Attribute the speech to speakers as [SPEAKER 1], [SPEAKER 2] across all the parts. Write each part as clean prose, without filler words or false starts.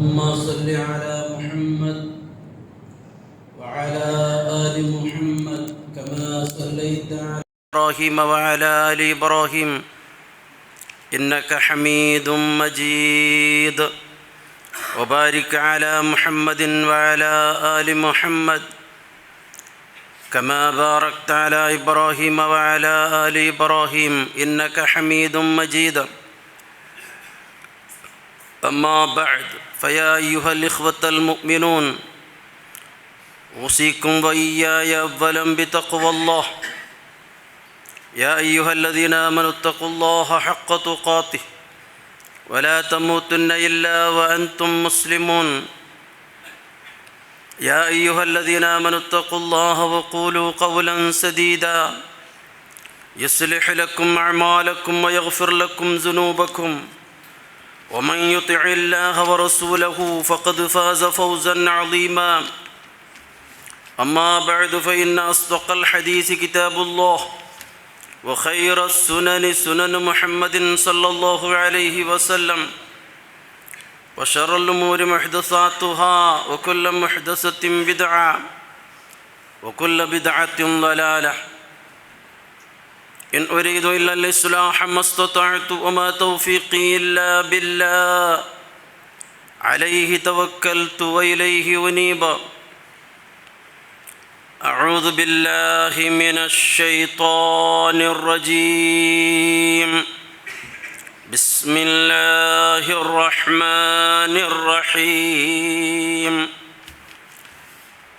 [SPEAKER 1] اللهم صل على محمد وعلى آل محمد كما صليت على إبراهيم وعلى آل إبراهيم إنك حميد مجيد وبارك على محمد وعلى آل محمد كما باركت على إبراهيم وعلى آل إبراهيم إنك حميد مجيد. أما بعد فيا أيها الإخوة المؤمنون أوصيكم وإياي أولا بتقوى الله. يا أيها الذين آمنوا اتقوا الله حق تقاته ولا تموتن إلا وأنتم مسلمون. يا أيها الذين آمنوا اتقوا الله وقولوا قولا سديدا يصلح لكم أعمالكم ويغفر لكم ذنوبكم ومن يطع الله ورسوله فقد فاز فوزا عظيما. أما بعد فإن أصدق الحديث كتاب الله وخير السنن سنن محمد صلى الله عليه وسلم وشر الأمور محدثاتها وكل محدثة بدعة وكل بدعة ضلالة. إن أريد إلا الإصلاح ما استطعت وما توفيقي إلا بالله عليه توكلت وإليه أنيب. أعوذ بالله من الشيطان الرجيم. بسم الله الرحمن الرحيم.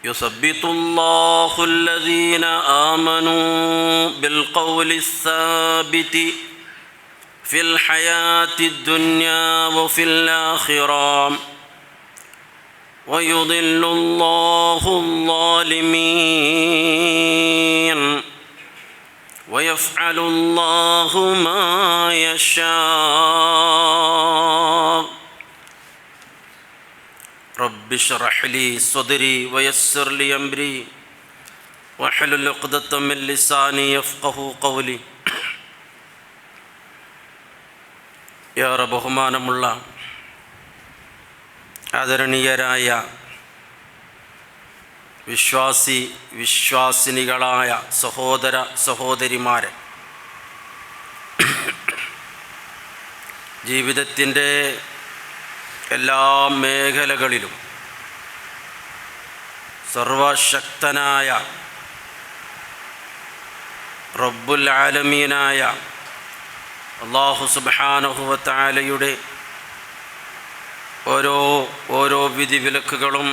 [SPEAKER 1] يثبت الله الذين آمنوا بالقول الثابت في الحياة الدنيا وفي الآخرة ويضل الله الظالمين ويفعل الله ما يشاء. رب اشرح لي صدري ويسر لي أمري واحلل عقدة من لساني يفقهوا قولي. ഏറെ ബഹുമാനമുള്ള ആദരണീയരായ വിശ്വാസിനികളായ സഹോദര സഹോദരിമാരെ, ജീവിതത്തിൻ്റെ എല്ലാ മേഖലകളിലും സർവശക്തനായ റബ്ബുൽ ആലമീനായ അല്ലാഹു സുബ്ഹാനഹു വ തആലയുടെ ഓരോ വിധിവിലക്കുകളും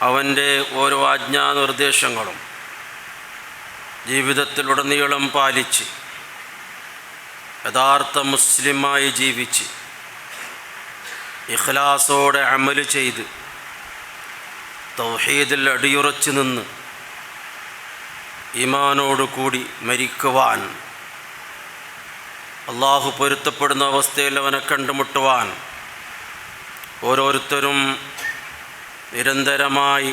[SPEAKER 1] അവൻ്റെ ഓരോ ആജ്ഞാനിർദ്ദേശങ്ങളും ജീവിതത്തിലുടനീളം പാലിച്ച് യഥാർത്ഥ മുസ്ലിമായി ജീവിച്ച് ഇഖ്ലാസോടെ അമല് ചെയ്ത് തൗഹീദിൽ അടിയുറച്ചു നിന്ന് ഈമാനോടുകൂടി മരിക്കുവാൻ, അള്ളാഹു പൊരുത്തപ്പെടുന്ന അവസ്ഥയിൽ അവനെ കണ്ടുമുട്ടുവാൻ ഓരോരുത്തരും നിരന്തരമായി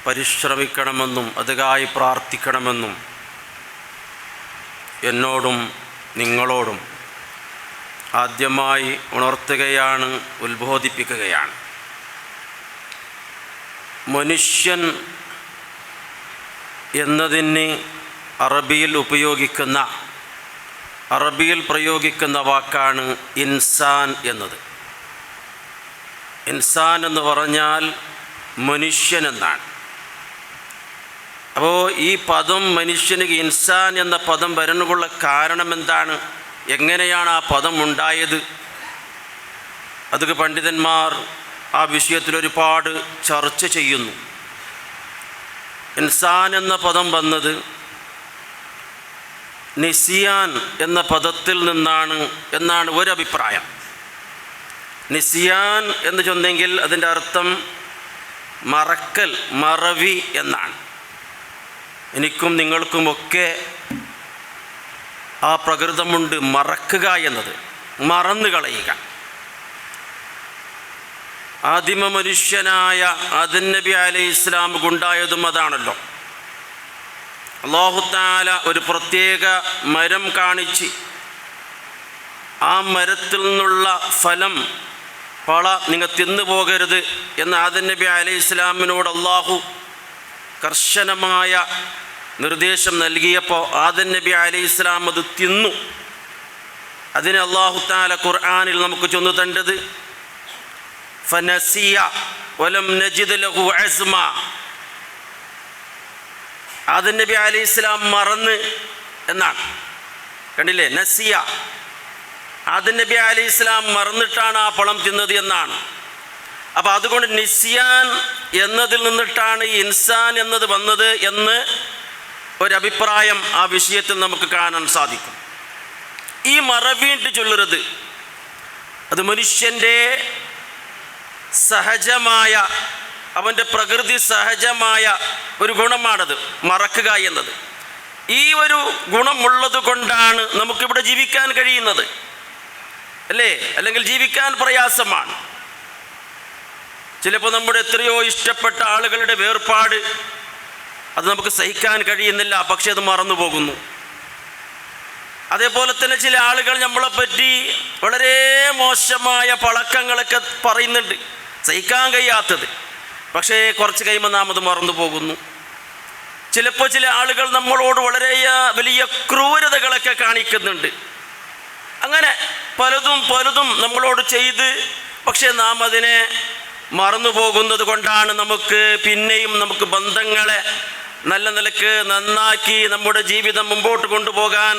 [SPEAKER 1] പരിശ്രമിക്കണമെന്നും അതിനായി പ്രാർത്ഥിക്കണമെന്നും എന്നോടും നിങ്ങളോടും ആദ്യമായി ഉണർത്തുകയാണ്, ഉത്ബോധിപ്പിക്കുകയാണ്. മനുഷ്യൻ എന്നതിന് അറബിയിൽ പ്രയോഗിക്കുന്ന വാക്കാണ് ഇൻസാൻ എന്നത്. ഇൻസാൻ എന്ന് പറഞ്ഞാൽ മനുഷ്യൻ എന്നാണ്. അപ്പോൾ ഈ പദം മനുഷ്യന് ഇൻസാൻ എന്ന പദം വരാനുള്ള കാരണം എന്താണ്, എങ്ങനെയാണ് ആ പദം ഉണ്ടായത്? അതൊക്കെ പണ്ഡിതന്മാർ ആ വിഷയത്തിൽ ഒരുപാട് ചർച്ച ചെയ്യുന്നു. ഇൻസാൻ എന്ന പദം വന്നത് നിസിയാൻ എന്ന പദത്തിൽ നിന്നാണ് എന്നാണ് ഒരഭിപ്രായം. നിസിയാൻ എന്ന് ചൊന്നെങ്കിൽ അതിൻ്റെ അർത്ഥം മറക്കൽ, മറവി എന്നാണ്. എനിക്കും നിങ്ങൾക്കുമൊക്കെ ആ പ്രകൃതമുണ്ട്, മറക്കുക എന്നത്, മറന്നു കളയുക. ആദിമ മനുഷ്യനായ ആദം നബി അലൈഹിസ്സലാമുണ്ടായതും അതാണല്ലോ. അല്ലാഹു തആല ഒരു പ്രത്യേക മരം കാണിച്ച് ആ മരത്തിൽ നിന്നുള്ള ഫലം പള നിങ്ങൾ തിന്നു പോകരുത് എന്ന് ആദം നബി അലൈഹി ഇസ്ലാമിനോട് അള്ളാഹു കർശനമായ നിർദ്ദേശം നൽകിയപ്പോൾ ആദം നബി അലൈഹി ഇസ്ലാം അത് തിന്നു. അതിന് അള്ളാഹു തആല ഖുർആനിൽ നമുക്ക് ചൊന്നു തണ്ടത് ഫനസിയ വലം നജിദ് ലഹു അസ്മ. ആദം നബി അലൈഹി ഇസ്ലാം മറന്ന് എന്നാണ്. കണ്ടില്ലേ, നസിയ, ആദം നബി അലൈഹി ഇസ്ലാം മറന്നിട്ടാണ് ആ പഴം തിന്നത് എന്നാണ്. അപ്പോൾ അതുകൊണ്ട് നിസ്യാൻ എന്നതിൽ നിന്നിട്ടാണ് ഈ ഇൻസാൻ എന്നത് വന്നത് എന്ന് ഒരഭിപ്രായം ആ വിഷയത്തിൽ നമുക്ക് കാണാൻ സാധിക്കും. ഈ മറവീണ്ട് ചൊല്ലരുത്, അത് മനുഷ്യൻ്റെ സഹജമായ, അവൻ്റെ പ്രകൃതി സഹജമായ ഒരു ഗുണമാണത്, മറക്കുക എന്നത്. ഈ ഒരു ഗുണമുള്ളത് കൊണ്ടാണ് നമുക്കിവിടെ ജീവിക്കാൻ കഴിയുന്നത്, അല്ലേ? അല്ലെങ്കിൽ ജീവിക്കാൻ പ്രയാസമാണ്. ചിലപ്പോൾ നമ്മുടെ എത്രയോ ഇഷ്ടപ്പെട്ട ആളുകളുടെ വേർപാട് അത് നമുക്ക് സഹിക്കാൻ കഴിയുന്നില്ല, പക്ഷെ അത് മറന്നു പോകുന്നു. അതേപോലെ തന്നെ ചില ആളുകൾ നമ്മളെപ്പറ്റി വളരെ മോശമായ പഴക്കങ്ങളൊക്കെ പറയുന്നുണ്ട്, സഹിക്കാൻ കഴിയാത്തത്, പക്ഷേ കുറച്ച് കഴിയുമ്പോൾ നാം അത് മറന്നു പോകുന്നു. ചിലപ്പോൾ ചില ആളുകൾ നമ്മളോട് വളരെ വലിയ ക്രൂരതകളൊക്കെ കാണിക്കുന്നുണ്ട്. അങ്ങനെ പലതും നമ്മളോട് ചെയ്ത്, പക്ഷേ നാം അതിനെ മറന്നു പോകുന്നത് കൊണ്ടാണ് പിന്നെയും നമുക്ക് ബന്ധങ്ങളെ നല്ല നിലക്ക് നന്നാക്കി നമ്മുടെ ജീവിതം മുമ്പോട്ട് കൊണ്ടുപോകാൻ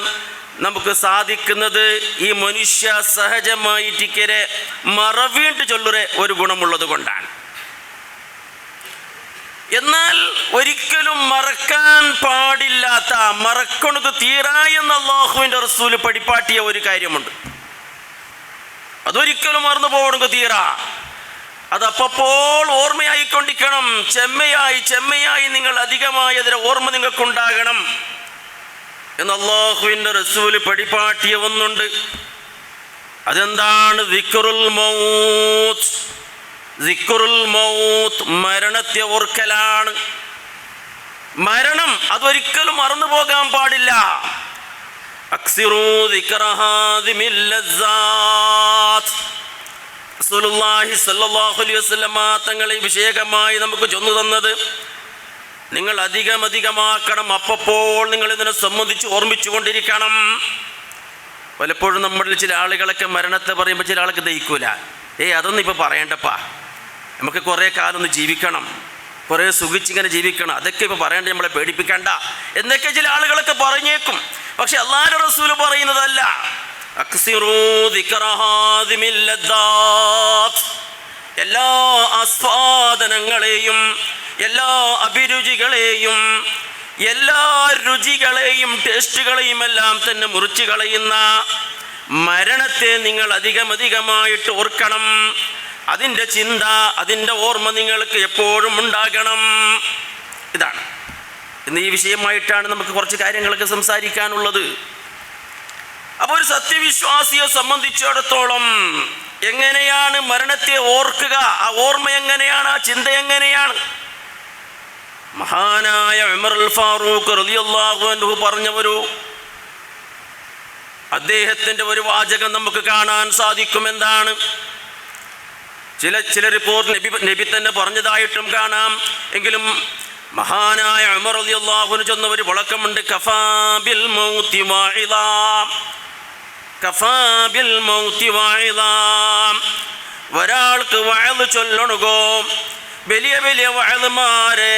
[SPEAKER 1] നമുക്ക് സാധിക്കുന്നത്. ഈ മനുഷ്യ സഹജമായിട്ടിക്കരെ മറവീണ്ട് ചൊല്ലുറെ ഒരു ഗുണമുള്ളത് കൊണ്ടാണ്. എന്നാൽ ഒരിക്കലും മറക്കാൻ പാടില്ലാത്ത, മറക്കണത് തീരാ എന്ന് അല്ലാഹുവിൻ്റെ റസൂൽ പഠിപ്പാട്ടിയ ഒരു കാര്യമുണ്ട്. അതൊരിക്കലും മറന്നു പോകണത് തീരാ, അതപ്പോൾ ഓർമ്മയായിക്കൊണ്ടിരിക്കണം. ചെമ്മയായി നിങ്ങൾ അധികമായി അതിൻ്റെ ഓർമ്മ നിങ്ങൾക്കുണ്ടാകണം എന്ന് അല്ലാഹുവിൻ്റെ റസൂൽ പഠിപ്പാട്ടിയ ഒന്നുണ്ട്. അതെന്താണ്? ദിക്റുൽ മൗത്ത്. ദിക്റുൽ മൗത്ത്, മരണത്തെ ഓർക്കലാണ്. മരണം അതൊരിക്കലും മറന്നു പോകാൻ പാടില്ല. അക്സിറൂ ദിക്റ ഹാദിമിൽ ലസ്സാത്ത്. റസൂലുള്ളാഹി സ്വല്ലല്ലാഹു അലൈഹി വസല്ലമ തങ്ങളെ വിഷയകമായി നമുക്ക് ചൊന്നു തന്നത്, നിങ്ങൾ അധികമാക്കണം. അപ്പോൾ നിങ്ങൾ ഇതിനെ സംബന്ധിച്ച് ഓർമ്മിച്ചു കൊണ്ടിരിക്കണം. പലപ്പോഴും നമ്മളിൽ ചില ആളുകളൊക്കെ മരണത്തെ പറയുമ്പോൾ ചില ആൾക്ക് ദഹിക്കൂല. അതൊന്നും ഇപ്പോൾ പറയണ്ടപ്പാ, നമുക്ക് കുറേ കാലം ഒന്ന് ജീവിക്കണം, കുറേ സുഖിച്ചിങ്ങനെ ജീവിക്കണം, അതൊക്കെ ഇപ്പോൾ പറയേണ്ട, നമ്മളെ പേടിപ്പിക്കണ്ട എന്നൊക്കെ ചില ആളുകളൊക്കെ പറഞ്ഞേക്കും. പക്ഷെ അല്ലാഹുവിൻ്റെ റസൂൽ പറയുന്നതല്ല. അക്സിറൂ ദിക്റ ഹാദിമിൽ ലദ്ദാത്ത്. എല്ലാ ആസ്വാദനങ്ങളെയും, എല്ലാ അഭിരുചികളെയും, എല്ലാ രുചികളെയും, ടേസ്റ്റുകളെയും എല്ലാം തന്നെ മുറിച്ച് കളയുന്ന മരണത്തെ നിങ്ങൾ അധികമായിട്ട് ഓർക്കണം. അതിൻ്റെ ചിന്ത, അതിൻ്റെ ഓർമ്മ നിങ്ങൾക്ക് എപ്പോഴും ഉണ്ടാകണം. ഇതാണ് ഇന്ന് ഈ വിഷയമായിട്ടാണ് നമുക്ക് കുറച്ച് കാര്യങ്ങളൊക്കെ സംസാരിക്കാനുള്ളത്. അപ്പോൾ ഒരു സത്യവിശ്വാസിയെ സംബന്ധിച്ചിടത്തോളം എങ്ങനെയാണ് മരണത്തെ ഓർക്കുക, ആ ഓർമ്മ എങ്ങനെയാണ്, ആ ചിന്ത എങ്ങനെയാണ്? മഹാനായ ഉമറുൽ ഫാറൂഖ് റളിയല്ലാഹു അൻഹു പറഞ്ഞ അദ്ദേഹത്തിൻ്റെ ഒരു വാചകം നമുക്ക് കാണാൻ സാധിക്കും. എന്താണ്? ചില റിപ്പോർട്ട് നബി തന്നെ പറഞ്ഞതായിട്ടും കാണാം. എങ്കിലും മഹാനായ ഉമർ റളിയല്ലാഹു അൻഹു ചൊന്ന ഒരു വിളക്കമുണ്ട്. കഫാ ബിൽ മൗതി വാഇദാ, കഫാ ബിൽ മൗതി വാഇദാ. ഒരാൾക്ക് വഅദ് ചൊല്ലണുകോ, വലിയ വഅദ്മാരെ,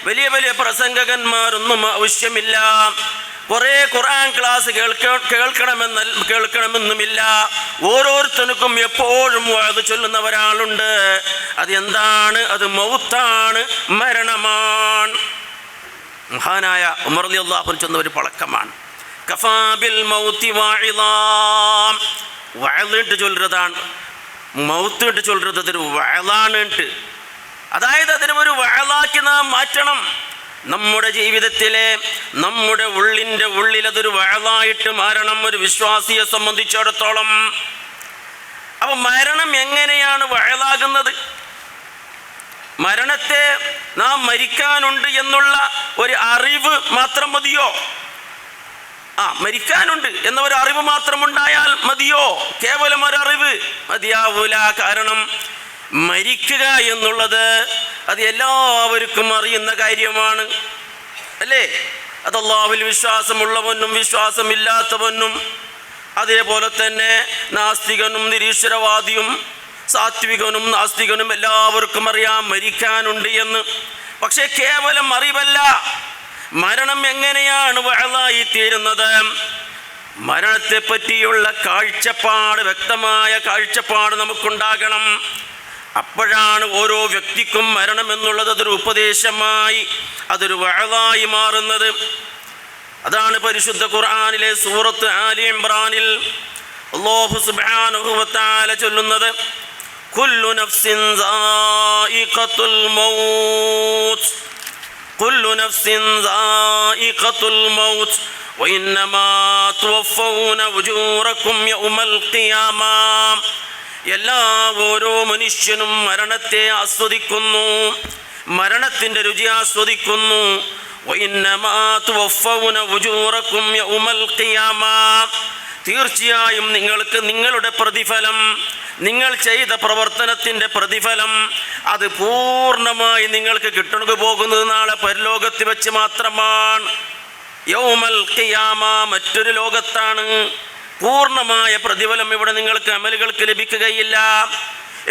[SPEAKER 1] വലിയ പ്രസംഗകന്മാരൊന്നും ആവശ്യമില്ല. കുറേ ഖുർആൻ ക്ലാസ് കേൾക്കണമെന്നുമില്ല. ഓരോരുത്തർക്കും എപ്പോഴും വഅദ് ചൊല്ലുന്ന ഒരാളുണ്ട്. അത് എന്താണ്? അത് മൗത്താണ്, മരണമാണ്. മഹാനായ ഉമർ റളിയല്ലാഹു അൻഹു ചൊന്ന ഒരു പഴക്കമാണ്. കഫാ ബിൽ മൗതി വാഇദാ. വഅദ് ചൊല്ലുന്നതാണ്, മൗത്ത് ചൊല്ലുന്നത് അതൊരു വഅദാണ്. അതായത് അതിനെ ഒരു വഅദാക്കി നാം മാറ്റണം. നമ്മുടെ ജീവിതത്തിലെ, നമ്മുടെ ഉള്ളിൽ അതൊരു വഅദായിട്ട് മാറണം ഒരു വിശ്വാസിയെ സംബന്ധിച്ചിടത്തോളം. അപ്പം മരണം എങ്ങനെയാണ് വഅദാകുന്നത്? മരണത്തെ നാം മരിക്കാനുണ്ട് എന്നുള്ള ഒരു അറിവ് മാത്രം മതിയോ? മരിക്കാനുണ്ട് എന്ന ഒരു അറിവ് മാത്രമുണ്ടായാൽ മതിയോ? കേവലം ഒരറിവ് മതിയാവൂല. കാരണം മരിക്കുക എന്നുള്ളത് അത് എല്ലാവർക്കും അറിയുന്ന കാര്യമാണ്, അല്ലേ? അത് അല്ലാഹുവിൽ വിശ്വാസമുള്ളവനും വിശ്വാസമില്ലാത്തവനും, അതേപോലെ തന്നെ നാസ്തികനും നിരീശ്വരവാദിയും സാത്വികനും നാസ്തികനും എല്ലാവർക്കും അറിയാം മരിക്കാനുണ്ട് എന്ന്. പക്ഷേ കേവലം അറിവല്ല, മരണം എങ്ങനെയാണ് വഅളായി തീരുന്നത്? മരണത്തെ പറ്റിയുള്ള കാഴ്ചപ്പാട്, വ്യക്തമായ കാഴ്ചപ്പാട് നമുക്കുണ്ടാകണം. അപ്പോഴാണ് ഓരോ വ്യക്തിക്കും മരണം എന്നുള്ളത് അതൊരു ഉപദേശമായി, അതൊരു വഅളായി മാറുന്നത്. അതാണ് പരിശുദ്ധ ഖുർആനിലെ സൂറത്ത് ആലി ഇംറാനിൽ അല്ലാഹു സുബ്ഹാനഹു വ തആല ചൊല്ലുന്നത്, കുല്ലു നഫ്സിൻ സായിഖത്തുൽ മൗത്ത്, കുല്ലു നഫ്സിൻ സായിഖത്തുൽ മൗത്ത് വഇന്നമാ തുവഫൗന ഉജൂറക്കും യൗമൽ ഖിയാമ. ഓരോ മനുഷ്യനും മരണത്തെ ആസ്വദിക്കുന്നു, മരണത്തിൻ്റെ രുചി ആസ്വദിക്കുന്നു. വഇന്നമാ തുവഫൗന ഉജൂറക്കും യൗമൽ ഖിയാമ. തീർച്ചയായും നിങ്ങൾക്ക് നിങ്ങളുടെ പ്രതിഫലം, നിങ്ങൾ ചെയ്ത പ്രവർത്തനത്തിൻ്റെ പ്രതിഫലം അത് പൂർണ്ണമായി നിങ്ങൾക്ക് കിട്ടണു പോകുന്നത് നാളെ പരലോകത്ത് വെച്ച് മാത്രമാണ്. യൗമൽ ഖിയാമ മറ്റൊരു ലോകത്താണ്. പൂർണ്ണമായ പ്രതിഫലം ഇവിടെ നിങ്ങൾക്ക് അമലുകൾക്ക് ലഭിക്കുകയില്ല.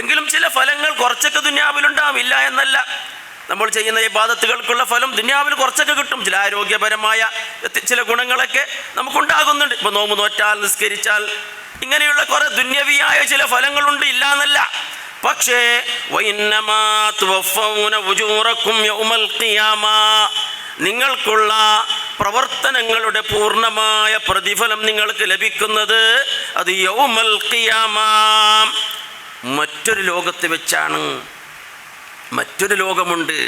[SPEAKER 1] എങ്കിലും ചില ഫലങ്ങൾ കുറച്ചൊക്കെ ദുനിയാവിലുണ്ടാവില്ല എന്നല്ല. നമ്മൾ ചെയ്യുന്ന ഇബാദത്തുകൾക്കുള്ള ഫലം ദുനിയാവിൽ കുറച്ചൊക്കെ കിട്ടും. ചില ആരോഗ്യപരമായ ചില ഗുണങ്ങളൊക്കെ നമുക്കുണ്ടാകുന്നുണ്ട്. ഇപ്പോൾ നോമ്പ് നോറ്റാൽ, നിസ്കരിച്ചാൽ, ഇങ്ങനെയുള്ള കുറേ ദുന്യവിയായ ചില ഫലങ്ങളുണ്ട്, ഇല്ല എന്നല്ല. പക്ഷേ വഇന്നമാ തുവഫൗന ഉജൂറക്കും യൗമൽ ഖിയാമ, നിങ്ങൾക്കുള്ള പ്രവർത്തനങ്ങളുടെ പൂർണ്ണമായ പ്രതിഫലം നിങ്ങൾക്ക് ലഭിക്കുന്നത് അത് യൗമൽ ഖിയാമ, മറ്റൊരു ലോകത്ത് വെച്ചാണ്. മറ്റൊരു ലോകമുണ്ട്.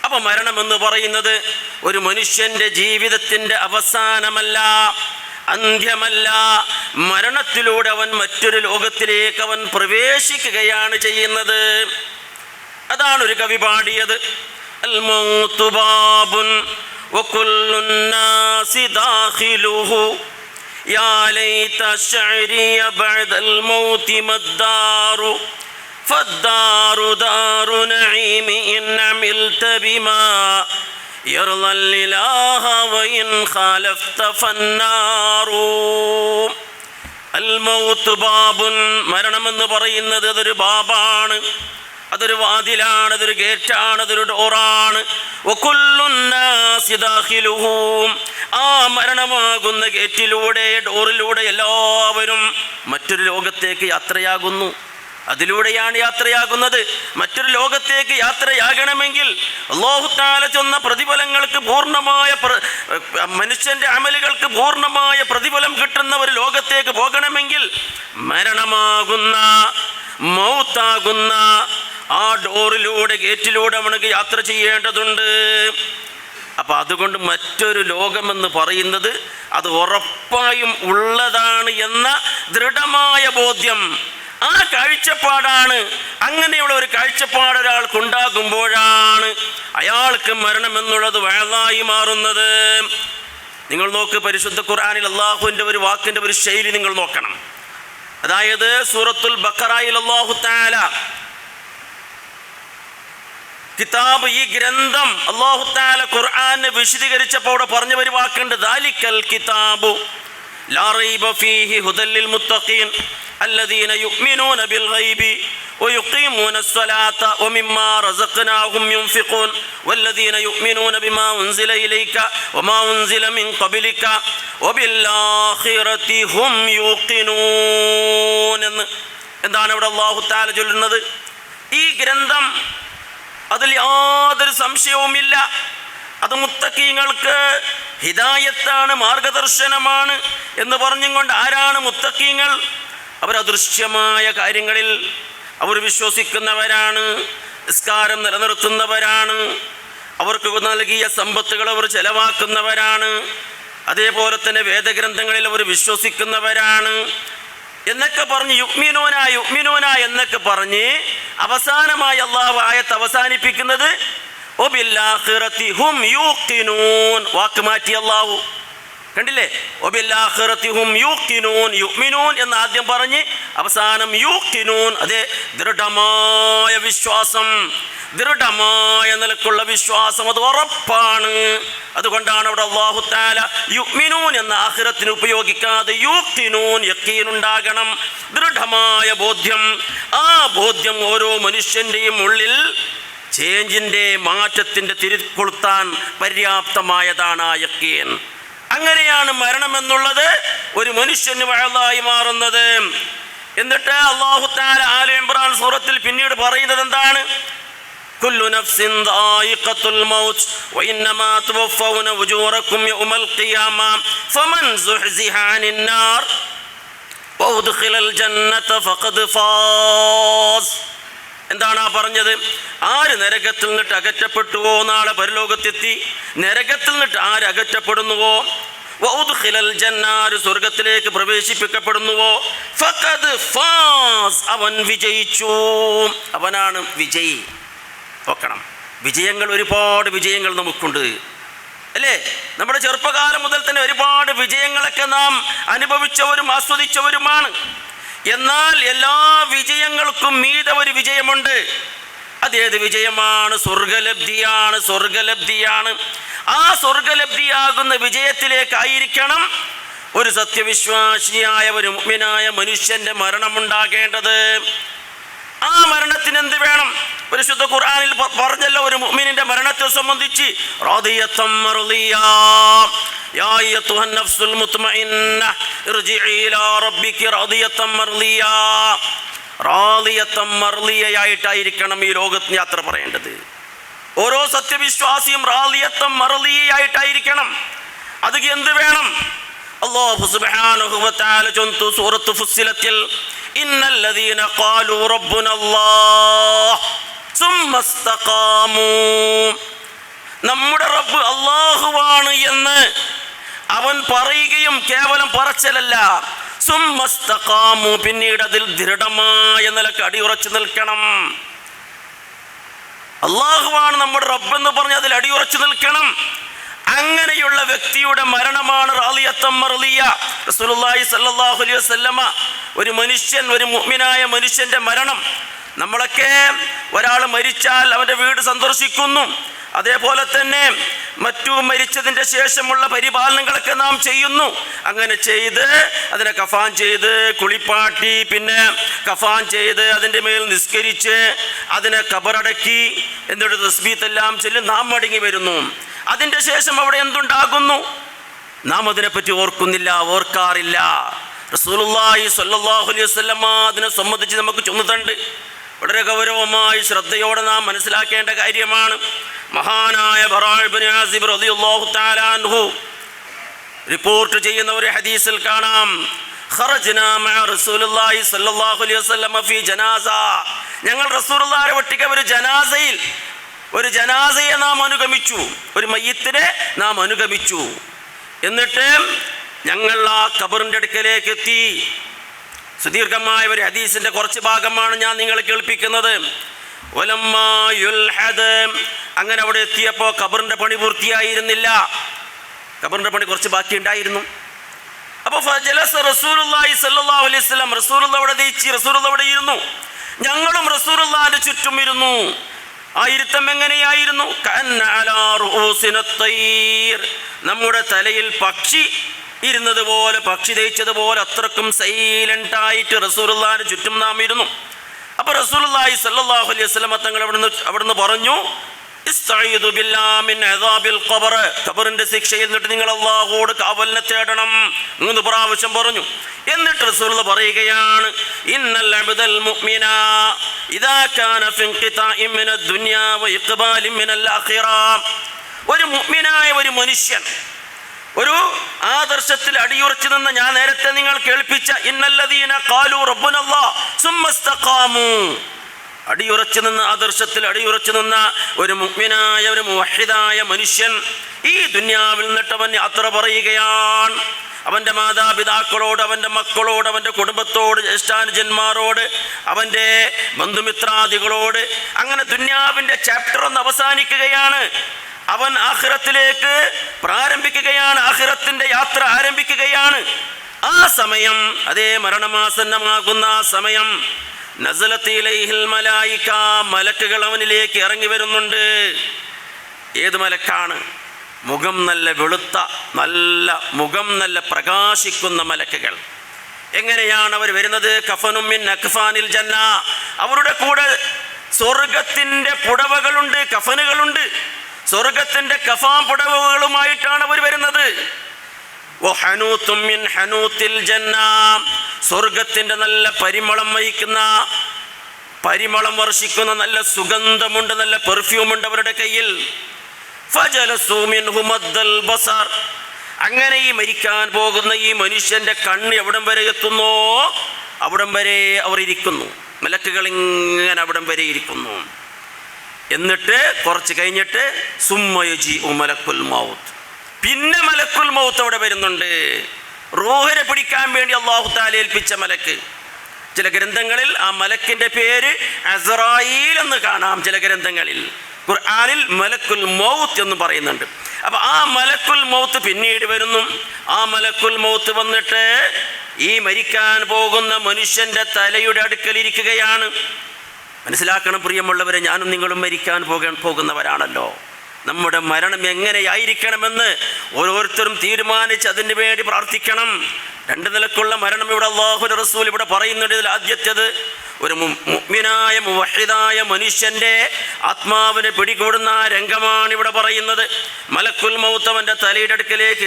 [SPEAKER 1] അപ്പോൾ മരണമെന്ന് പറയുന്നത് ഒരു മനുഷ്യൻ്റെ ജീവിതത്തിൻ്റെ അവസാനമല്ല, അന്ത്യമല്ല. മരണത്തിലൂടെ അവൻ മറ്റൊരു ലോകത്തിലേക്ക് അവൻ പ്രവേശിക്കുകയാണ് ചെയ്യുന്നത്. അതാണ് ഒരു കവി പാടിയത്, അൽ മൗതു ബാബുൻ വകുല്ലു നാസി ദാഖിലുഹു യാ ലൈത ശഅരി ബഅദൽ മൗതി മദ്ദാറു ഫദ്ദാറു ദാറു നഈം ഇൻ അമിൽത ബിമാ യർളൽ ഇലാഹ വഇൻ ഖാലഫ്ത ഫന്നാറു. അൽ മൗതു ബാബുൻ, മരണമെന്ന് പറയുന്നത് അതൊരു ബാബാണ്, അതൊരു വാതിലാണ്, അതൊരു ഗേറ്റാണ്, അതൊരു ഡോറാണ്. വകുല്ലു നാസി ദാഖിലുഹു, ആ മരണമാകുന്ന ഗേറ്റിലൂടെ, ഡോറിലൂടെ എല്ലാവരും മറ്റൊരു ലോകത്തേക്ക് യാത്രയാകുന്നു. അതിലൂടെയാണ് യാത്രയാകുന്നത്. മറ്റൊരു ലോകത്തേക്ക് യാത്രയാകണമെങ്കിൽ അല്ലാഹു തആല ചൊന്ന പ്രതിഫലങ്ങൾക്ക് പൂർണ്ണമായ, മനുഷ്യൻ്റെ അമലുകൾക്ക് പൂർണ്ണമായ പ്രതിഫലം കിട്ടുന്ന ഒരു ലോകത്തേക്ക് പോകണമെങ്കിൽ മരണമാകുന്ന, മൗത്താകുന്ന ആ ഡോറിലൂടെ, ഗേറ്റിലൂടെ നമുക്ക് യാത്ര ചെയ്യേണ്ടതുണ്ട്. അപ്പം അതുകൊണ്ട് മറ്റൊരു ലോകമെന്ന് പറയുന്നത് അത് ഉറപ്പായും ഉള്ളതാണ് എന്ന ദൃഢമായ ബോധ്യം, ആ കാഴ്ചപ്പാടാണ്. അങ്ങനെയുള്ള ഒരു കാഴ്ചപ്പാട് ഒരാൾക്കുണ്ടാകുമ്പോഴാണ് അയാൾക്ക് മരണമെന്നുള്ളത് വഅളായി മാറുന്നത്. നിങ്ങൾ നോക്ക്, പരിശുദ്ധ ഖുർആനിൽ അല്ലാഹുവിൻ്റെ ഒരു വാക്കിൻ്റെ ഒരു ശൈലി നിങ്ങൾ നോക്കണം. അതായത് സൂറത്തുൽ ബഖറയിൽ അല്ലാഹു തആല കിതാബ്, ഈ ഗ്രന്ഥം അല്ലാഹു തആല ഖുർആനെ വിശദീകരിച്ചപ്പോൾ അവിടെ പറഞ്ഞ ഒരു വാക്കുണ്ട്, ദാലിക്കൽ കിതാബു ലാ റൈബ ഫീഹി ഹുദൽ ലിൽ മുത്തഖീൻ الذين يؤمنون بالغيب ويقيمون الصلاة ومما رزقناهم ينفقون والذين يؤمنون بما أنزل إليك وما أنزل من قبلك وبالآخرة هم يوقنون. എന്താണ് ഇവിടെ അല്ലാഹു തആല ചൊല്ലുന്നത്? ഈ ഗ്രന്ഥം അതിൽ യാതൊരു സംശയവുമില്ല, അത് മുത്തഖീങ്ങൾക്ക് ഹിദായത്താണ്, മാർഗദർശനമാണ് എന്ന് പറഞ്ഞുകൊണ്ട് ആരാണ് മുത്തഖീങ്ങൾ? അവരദൃശ്യമായ കാര്യങ്ങളിൽ അവർ വിശ്വസിക്കുന്നവരാണ്, നിസ്കാരം നിലനിർത്തുന്നവരാണ്, അവർക്ക് നൽകിയ സമ്പത്തുകൾ അവർ ചെലവാക്കുന്നവരാണ്, അതേപോലെ തന്നെ വേദഗ്രന്ഥങ്ങളിൽ അവർ വിശ്വസിക്കുന്നവരാണ് എന്നൊക്കെ പറഞ്ഞ് യുക്മിനൂന എന്നൊക്കെ പറഞ്ഞ് അവസാനമായി അല്ലാഹു ആയത്ത് അവസാനിപ്പിക്കുന്നത് വബിൽ ആഖിറതി ഹും യൂഖിനൂൻ. വാക്ക് മാറ്റി അല്ലാഹു. കണ്ടില്ലേ? വബിൽ-ആഖിറതി ഹും യൂഖിനൂൻ, യുഅ്മിനൂൻ എന്ന് ആദ്യം പറഞ്ഞ് അവസാനം യൂഖിനൂൻ, അതേ ദൃഢമായ വിശ്വാസം, ദൃഢമായ നിലക്കുള്ള വിശ്വാസം, അത് ഉറപ്പാണ്. അതുകൊണ്ടാണ് അവിടെ അല്ലാഹു തആല യുഅ്മിനൂൻ എന്ന ആഖിറത്തിന് ഉപയോഗിക്കാതെ യൂഖിനൂൻ, യഖീൻ ഉണ്ടാകണം, ദൃഢമായ ബോധ്യം. ആ ബോധ്യം ഓരോ മനുഷ്യൻ്റെയും ഉള്ളിൽ ചേഞ്ചിൻ്റെ, മാറ്റത്തിൻ്റെ തിരികൊളുത്താൻ പര്യാപ്തമായതാണ് ആ യഖീൻ. അങ്ങനെയാണ് മരണമെന്നുള്ളത് ഒരു മനുഷ്യന് വഅദായി മാറുന്നത്. എന്നിട്ട് അല്ലാഹു തആല ആല ഇംറാൻ സൂറത്തിൽ പിന്നീട് പറയുന്നത് എന്താണ്? കുല്ലു നഫ്സിൻ ദായിഖത്തുൽ മൗത്ത് വഇന്നമാ തുവഫൗന ഉജൂറക്കും യൗമൽ ഖിയാമ ഫമൻ സുഹ്സിഹ അനിൻ നാർ വഉദ്ഖിലൽ ജന്നത ഫഖദ് ഫാസ്. എന്താണ് ആ പറഞ്ഞത്? ആര് നരകത്തിൽ നിന്നിട്ട് അകറ്റപ്പെട്ടുവോ, നാളെ പരലോകത്തെത്തി നരകത്തിൽ നിന്നിട്ട് ആര് അകറ്റപ്പെടുന്നുവോ, വഉദ്ഖിലൽ ജന്ന, സ്വർഗത്തിലേക്ക് പ്രവേശിപ്പിക്കപ്പെടുന്നുവോ, ഫഖദ് ഫാസ്, അവൻ വിജയിച്ചു, അവനാണ് വിജയി. നോക്കണം, വിജയങ്ങൾ, ഒരുപാട് വിജയങ്ങൾ നമുക്കുണ്ട് അല്ലേ? നമ്മുടെ ചെറുപ്പകാലം മുതൽ തന്നെ ഒരുപാട് വിജയങ്ങളൊക്കെ നാം അനുഭവിച്ചവരും ആസ്വദിച്ചവരുമാണ്. എന്നാൽ എല്ലാ വിജയങ്ങൾക്കും മീതെ ഒരു വിജയമുണ്ട്. അതേത് വിജയമാണ്? സ്വർഗലബ്ധിയാണ്, സ്വർഗലബ്ധിയാണ്. ആ സ്വർഗലബ്ധിയാകുന്ന വിജയത്തിലേക്കായിരിക്കണം ഒരു സത്യവിശ്വാസിയായ, ഒരു മുഅ്മിനായ മനുഷ്യൻ്റെ മരണമുണ്ടാകേണ്ടത്. ആ മരണത്തിന് എന്ത് വേണം? പരിശുദ്ധ ഖുർആനിൽ പറഞ്ഞല്ലോ ഒരു മുഅ്മിനിന്റെ മരണത്തെ സംബന്ധിച്ച്, റാദിയത്തൻ മർളിയ യാ അയ്യത്തുഹൻ നഫ്സുൽ മുത്മഇന്ന ഇർജിഇ ഇലാ റബ്ബികി റാദിയത്തൻ മർളിയ. റാദിയത്തൻ മർളിയയായിട്ടായിരിക്കണം ഈ ലോകത്ത് യാത്ര പറയേണ്ടത്. ഓരോ സത്യവിശ്വാസിയും റാദിയത്തൻ മർളിയയായിട്ടായിരിക്കണം. അത് എന്ത് വേണം? അല്ലാഹു സുബ്ഹാനഹു വ തആല ചൊല്ലുന്നു സൂറത്ത് ഫുസ്സിലത്തിൽ, ഇന്നല്ലദീന ഖാലൂ റബ്ബുനല്ലാഹ് സുമ്മ ഇസ്തഖാമൂ, നമ്മുടെ റബ്ബ് അല്ലാഹുവാണ് എന്ന് അവൻ പറയുകയും കേവലം പറച്ചലല്ല, സുമ്മ ഇസ്തഖാമൂ, പിന്നീട് അതിൽ ദൃഢമായ നിലക്ക് അടിയുറച്ചു നിൽക്കണം. അല്ലാഹുവാണ് നമ്മുടെ റബ്ബെന്ന് പറഞ്ഞ് അതിൽ അടിയുറച്ചു നിൽക്കണം. അങ്ങനെയുള്ള വ്യക്തിയുടെ മരണമാണ് റാദിയത്തൻ മർളിയ. റസൂലുള്ളാഹി സ്വല്ലല്ലാഹു അലൈഹി വസല്ലമ, ഒരു മനുഷ്യൻ, ഒരു മുഅ്മിനായ മനുഷ്യൻ്റെ മരണം, നമ്മളൊക്കെ ഒരാൾ മരിച്ചാൽ അവൻ്റെ വീട് സന്ദർശിക്കുന്നു. അതേപോലെ തന്നെ മറ്റു മരിച്ചതിൻ്റെ ശേഷമുള്ള പരിപാലനങ്ങളൊക്കെ നാം ചെയ്യുന്നു. അങ്ങനെ ചെയ്ത് അതിനെ കഫാൻ ചെയ്ത് കുളിപ്പാട്ടി, പിന്നെ കഫാൻ ചെയ്ത് അതിൻ്റെ മേൽ നിസ്കരിച്ച് അതിനെ ഖബറടക്കി, എന്നിട്ട് തസ്ബീഹെല്ലാം ചൊല്ലി നാം മടങ്ങി വരുന്നു. അതിൻ്റെ ശേഷം അവിടെ എന്തുണ്ടാകുന്നു? നാം അതിനെപ്പറ്റി ഓർക്കുന്നില്ല, ഓർക്കാറില്ല. റസൂലുള്ളാഹി സ്വല്ലല്ലാഹു അലൈഹി വസല്ലമ അതിനെ സംബന്ധിച്ച് നമുക്ക് ചൊല്ലുന്നുണ്ട്. വളരെ ഗൗരവമായി ശ്രദ്ധയോടെ നാം മനസ്സിലാക്കേണ്ട കാര്യമാണ്. മഹാനായ ബറാഅ ഇബ്നു ആസിബ് റളിയല്ലാഹു തആല അൻഹു റിപ്പോർട്ട് ചെയ്യുന്ന ഒരു ഹദീസിൽ കാണാം, ഖറജ്നാ മഅ റസൂലുള്ളാഹി സ്വല്ലല്ലാഹു അലൈഹി വസല്ലമ ഫീ ജനാസ, ഞങ്ങൾ റസൂലുള്ളാഹിയെ ഒട്ടിക്ക് ഒരു ജനാസയെ നാം അനുഗമിച്ചു, ഒരു മയ്യിത്തിനെ നാം അനുഗമിച്ചു. എന്നിട്ട് ഞങ്ങൾ ആ ഖബറിൻ്റെ അടുക്കലേക്ക് എത്തി. സുദീർഘമായ ഒരു ഹദീസിൻ്റെ കുറച്ച് ഭാഗമാണ് ഞാൻ നിങ്ങളെ കേൾപ്പിക്കുന്നത്. വലമ്മാ യുൽഹദ്, അങ്ങനെ അവിടെ എത്തിയപ്പോൾ ഖബറിൻ്റെ പണി പൂർത്തിയായിരുന്നില്ല, ഖബറിൻ്റെ പണി കുറച്ച് ബാക്കിയുണ്ടായിരുന്നു. അപ്പോൾ ഫജലസ റസൂലുള്ളാഹി സ്വല്ലല്ലാഹു അലൈഹി വസല്ലം, റസൂലുള്ളാഹി അവിടെ ദയിച്ച്, റസൂലുള്ളാഹി അവിടെ ഇരുന്നു. ഞങ്ങളും റസൂലുള്ളാഹിന്റെ ചുറ്റും ഇരുന്നു. ആ ഇരുത്തം എങ്ങനെയായിരുന്നു? കഅന്ന അലാ റൂസിന തയ്ർ, നമ്മുടെ തലയിൽ പക്ഷി ഇരുന്നത് പോലെ, പക്ഷി ദയിച്ചതുപോലെ അത്രക്കും സൈലൻ്റായിട്ട് റസൂലുള്ളാഹിന്റെ ചുറ്റും നാം ഇരുന്നു. അപ്പോൾ റസൂലുള്ളാഹി സ്വല്ലല്ലാഹു അലൈഹി വസല്ലം തങ്ങൾ അവിടുന്ന് പറഞ്ഞു, ഇസ്തഈദു ബില്ലാഹി മിൻ അദാബിൽ ഖബർ, ഖബറിന്റെ ശിക്ഷയിൽ നിന്നിട്ട് നിങ്ങൾ അല്ലാഹുവോട് കാവലിനെ തേടണം. 3 പ്രാവശ്യം പറഞ്ഞു. എന്നിട്ട് റസൂൽ പറയുകയാണ്, ഇന്നൽ അബ്ദൽ മുഅ്മിന ഇദാ കാന ഫി ഇൻഖിതാഇ മിനദ് ദുനിയാ വ ഇഖ്ബാലി മിനൽ ആഖിറ, ഒരു മുഅ്മിനായ ഒരു മനുഷ്യൻ ഒരു ആദർശത്തിൽ അടിയുറച്ചു നിന്ന്, ഞാൻ നേരത്തെ നിങ്ങൾ കേൾപ്പിച്ച ഇന്നല്ലദീന ഖാലൂ റബ്ബുനല്ലാഹ് സുമ്മ ഇസ്തഖാമൂ, അടിയുറച്ചു നിന്ന്, ആദർശത്തിൽ അടിയുറച്ചു നിന്ന ഒരു മുഅ്മിനായ, ഒരു മുവഹ്ഹിദായ മനുഷ്യൻ ഈ ദുനിയാവിൽ നിന്നിട്ട് അവൻ യാത്ര പറയുകയാണ്. അവൻ്റെ മാതാപിതാക്കളോട്, അവൻ്റെ മക്കളോട്, അവൻ്റെ കുടുംബത്തോട്, ജ്യേഷ്ഠാനുജന്മാരോട്, അവൻ്റെ ബന്ധുമിത്രാദികളോട്, അങ്ങനെ ദുനിയാവിൻ്റെ ചാപ്റ്റർ ഒന്ന് അവസാനിക്കുകയാണ്. അവൻ ആഖിറത്തിലേക്ക് പ്രാരംഭിക്കുകയാണ്, ആഖിറത്തിന്റെ യാത്ര ആരംഭിക്കുകയാണ്. ആ സമയം, അതേ മരണമാസന്നമാകുന്ന ആ സമയം, നസലത്ത് ഇലൈഹിൽ മലായിക, മലക്കുകൾ അവനിലേക്ക് ഇറങ്ങി വരുന്നുണ്ട്. ഏത് മലക്കാണ്? മുഖം നല്ല വെളുത്ത, നല്ല മുഖം നല്ല പ്രകാശിക്കുന്ന മലക്കുകൾ. എങ്ങനെയാണ് അവർ വരുന്നത്? കഫനും മിൻ അക്ഫാനിൽ ജന്ന, അവരുടെ കൂടെ സ്വർഗത്തിന്റെ പുടവകളുണ്ട്, കഫനുകളുണ്ട്. സ്വർഗത്തിന്റെ കഫാൻ പുടവകളുമായിട്ടാണ് അവർ വരുന്നത്. വഹനൂത്തും മിൻ ഹനൂത്തിൽ ജന്ന, സ്വർഗത്തിന്റെ നല്ല പരിമളം വഹിക്കുന്ന, പരിമളം വർഷിക്കുന്ന നല്ല സുഗന്ധമുണ്ട്, നല്ല പെർഫ്യൂമുണ്ട് അവരുടെ കയ്യിൽ. ഫജലസൂ മിൻഹു മദ്ദൽ ബസർ, അങ്ങനെ ഈ മരിക്കാൻ പോകുന്ന ഈ മനുഷ്യന്റെ കണ്ണ് എവിടം വരെ എത്തുന്നോ അവിടം വരെ അവർ ഇരിക്കുന്നു. മലക്കുകൾ ഇങ്ങനെ അവിടം വരെ ഇരിക്കുന്നു. എന്നിട്ട് കുറച്ച് കഴിഞ്ഞിട്ട് സുമ്മയജി മലക്കുൽ മൗത്ത്, പിന്നെ മലക്കുൽ മൗത്ത് അവിടെ വരുന്നുണ്ട്. റൂഹിനെ പിടിക്കാൻ വേണ്ടി അല്ലാഹു തആല ഏൽപ്പിച്ച മലക്ക്. ചില ഗ്രന്ഥങ്ങളിൽ ആ മലക്കിന്റെ പേര് അസ്റായീൽ എന്ന് കാണാം. ചില ഗ്രന്ഥങ്ങളിൽ, ഖുർആനിൽ മലക്കുൽ മൗത്ത് എന്ന് പറയുന്നുണ്ട്. അപ്പൊ ആ മലക്കുൽ മൗത്ത് പിന്നീട് വരുന്നു. ആ മലക്കുൽ മൗത്ത് വന്നിട്ട് ഈ മരിക്കാൻ പോകുന്ന മനുഷ്യന്റെ തലയുടെ അടുക്കൽ ഇരിക്കുകയാണ്. മനസ്സിലാക്കണം പ്രിയമുള്ളവരെ, ഞാനും നിങ്ങളും മരിക്കാൻ പോകുന്നവരാണല്ലോ. നമ്മുടെ മരണം എങ്ങനെയായിരിക്കണമെന്ന് ഓരോരുത്തരും തീരുമാനിച്ച് അതിന് വേണ്ടി പ്രാർത്ഥിക്കണം. രണ്ട് നിലക്കുള്ള മരണം ഇവിടെ അല്ലാഹുവിന്റെ റസൂൽ ഇവിടെ പറയുന്നുണ്ട്. ഇതിൽ ആദ്യത്തേത് ഒരു മുഅ്മിനായ മുവഹിദായ മനുഷ്യന്റെ ആത്മാവിനെ പിടികൂടുന്ന രംഗമാണ് ഇവിടെ പറയുന്നത്. മലക്കുൽ മൗത്ത് അവന്റെ തലയുടെ അടുക്കലേക്ക്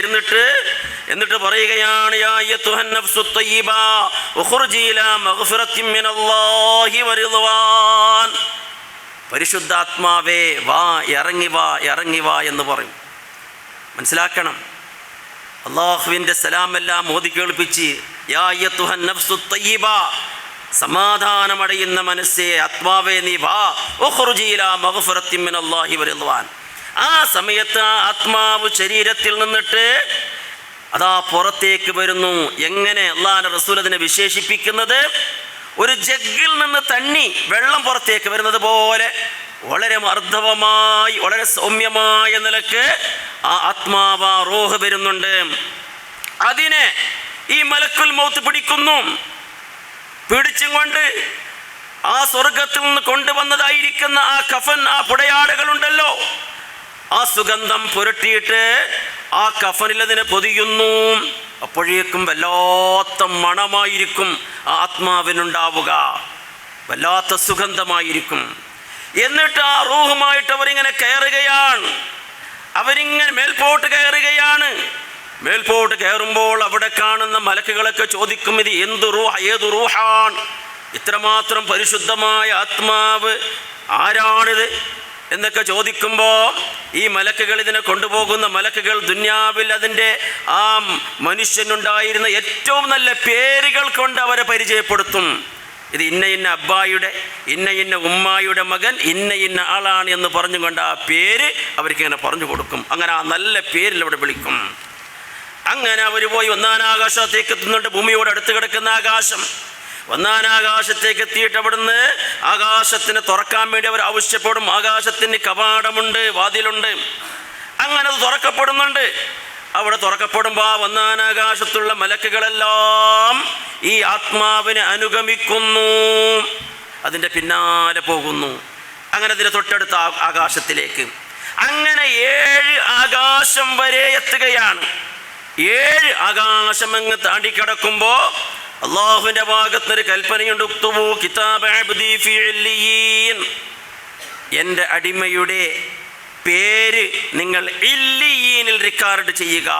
[SPEAKER 1] എന്നിട്ട് പറയുകയാണ്, യാ അയ്യത്തുഹൻ നഫ്സു ത്വയ്യിബ ഉഖ്റുജി ഇലാ മഗ്ഫിറത്തിൻ മിനല്ലാഹി വറിദ്വാൻ, പരിശുദ്ധാത്മാവേ വാ, ഇറങ്ങി വാ, ഇറങ്ങി വാ എന്ന് പറയും. മനസ്സിലാക്കണം, അള്ളാഹുവിൻ്റെ സലാമെല്ലാം മോദി കേൾപ്പിച്ച്, യാ അയ്യത്തുഹൻ നഫ്സു ത്വയ്യിബ, സമാധാനമടയുന്ന മനസ്സേ, ആത്മാവേ നീ വാ, ഉഖ്റുജി ഇലാ മഗ്ഫിറത്തിൻ മിനല്ലാഹി വറിദ്വാൻ. ആ സമയത്ത് ആ ആത്മാവ് ശരീരത്തിൽ നിന്നിട്ട് അതാ പുറത്തേക്ക് വരുന്നു. എങ്ങനെ അല്ലാഹുവിൻ്റെ റസൂൽ അതിനെ വിശേഷിപ്പിക്കുന്നത്? ഒരു ജഗ്ഗിൽ നിന്ന് വെള്ളം പുറത്തേക്ക് വരുന്നത് പോലെ വളരെ മർദ്ദവമായി, വളരെ സൗമ്യമായ നിലക്ക് ആ ആത്മാവ്, റൂഹ് വരുന്നുണ്ട്. അതിനെ ഈ മലക്കുൽ മൗത്ത് പിടിക്കുന്നു. പിടിച്ചും കൊണ്ട് ആ സ്വർഗത്തിൽ നിന്ന് കൊണ്ടുവന്നതായിരിക്കുന്ന ആ കഫൻ, ആ പുടയാടകളുണ്ടല്ലോ, ആ സുഗന്ധം പുരട്ടിയിട്ട് ആ കഫനിൽ അതിനെ പൊതിയുന്നു. അപ്പോഴേക്കും വല്ലാത്ത മണമായിരിക്കും ആ ആത്മാവിനുണ്ടാവുക, വല്ലാത്ത സുഗന്ധമായിരിക്കും. എന്നിട്ട് ആ റൂഹുമായിട്ട് അവരിങ്ങനെ കയറുകയാണ്. അവരിങ്ങനെ മേൽപോട്ട് കയറുകയാണ്. മേൽപോട്ട് കയറുമ്പോൾ അവിടെ കാണുന്ന മലക്കുകളൊക്കെ ചോദിക്കും, ഇത് എന്ത് റൂഹ, ഏത് റൂഹാണ്? ഇത്രമാത്രം പരിശുദ്ധമായ ആത്മാവ് ആരാണിത് എന്നൊക്കെ ചോദിക്കുമ്പോൾ ഈ മലക്കുകൾ, ഇതിനെ കൊണ്ടുപോകുന്ന മലക്കുകൾ ദുന്യാവിൽ അതിൻ്റെ ആ മനുഷ്യനുണ്ടായിരുന്ന ഏറ്റവും നല്ല പേരുകൾ കൊണ്ട് അവരെ പരിചയപ്പെടുത്തും. ഇത് ഇന്ന ഇന്ന അബ്ബായുടെ, ഇന്ന ഇന്ന ഉമ്മായുടെ മകൻ, ഇന്ന ഇന്ന ആളാണ് എന്ന് പറഞ്ഞുകൊണ്ട് ആ പേര് അവർക്ക് ഇങ്ങനെ പറഞ്ഞു കൊടുക്കും. അങ്ങനെ ആ നല്ല പേരിൽ അവിടെ വിളിക്കും. അങ്ങനെ അവർ പോയി ഒന്നാനാകാശത്തേക്ക് എത്തുന്നുണ്ട്. ഭൂമിയോട് അടുത്ത് കിടക്കുന്ന ആകാശം, ഒന്നാനാകാശത്തേക്ക് എത്തിയിട്ട് അവിടുന്ന് ആകാശത്തിന് തുറക്കാൻ വേണ്ടി അവർ ആവശ്യപ്പെടും. ആകാശത്തിന് കവാടമുണ്ട്, വാതിലുണ്ട്. അങ്ങനെ അത് തുറക്കപ്പെടുന്നുണ്ട്. അവിടെ തുറക്കപ്പെടുമ്പോൾ ഒന്നാനാകാശത്തുള്ള മലക്കുകളെല്ലാം ഈ ആത്മാവിനെ അനുഗമിക്കുന്നു, അതിൻ്റെ പിന്നാലെ പോകുന്നു. അങ്ങനെ അതിന് തൊട്ടടുത്ത ആകാശത്തിലേക്ക്, അങ്ങനെ 7 ആകാശം വരെ എത്തുകയാണ്. 7 ആകാശം അങ്ങ് താണ്ടിക്കിടക്കുമ്പോൾ അള്ളാഹുവിൻ്റെ ഭാഗത്തൊരു കൽപ്പനയുണ്ട്, ഉക്തുബൂ കിതാബ അബ്ദി ഫീ ഇല്ലിയീൻ, എൻ്റെ അടിമയുടെ പേര് നിങ്ങൾ ഇല്ലിയീനിൽ റെക്കോർഡ് ചെയ്യുക.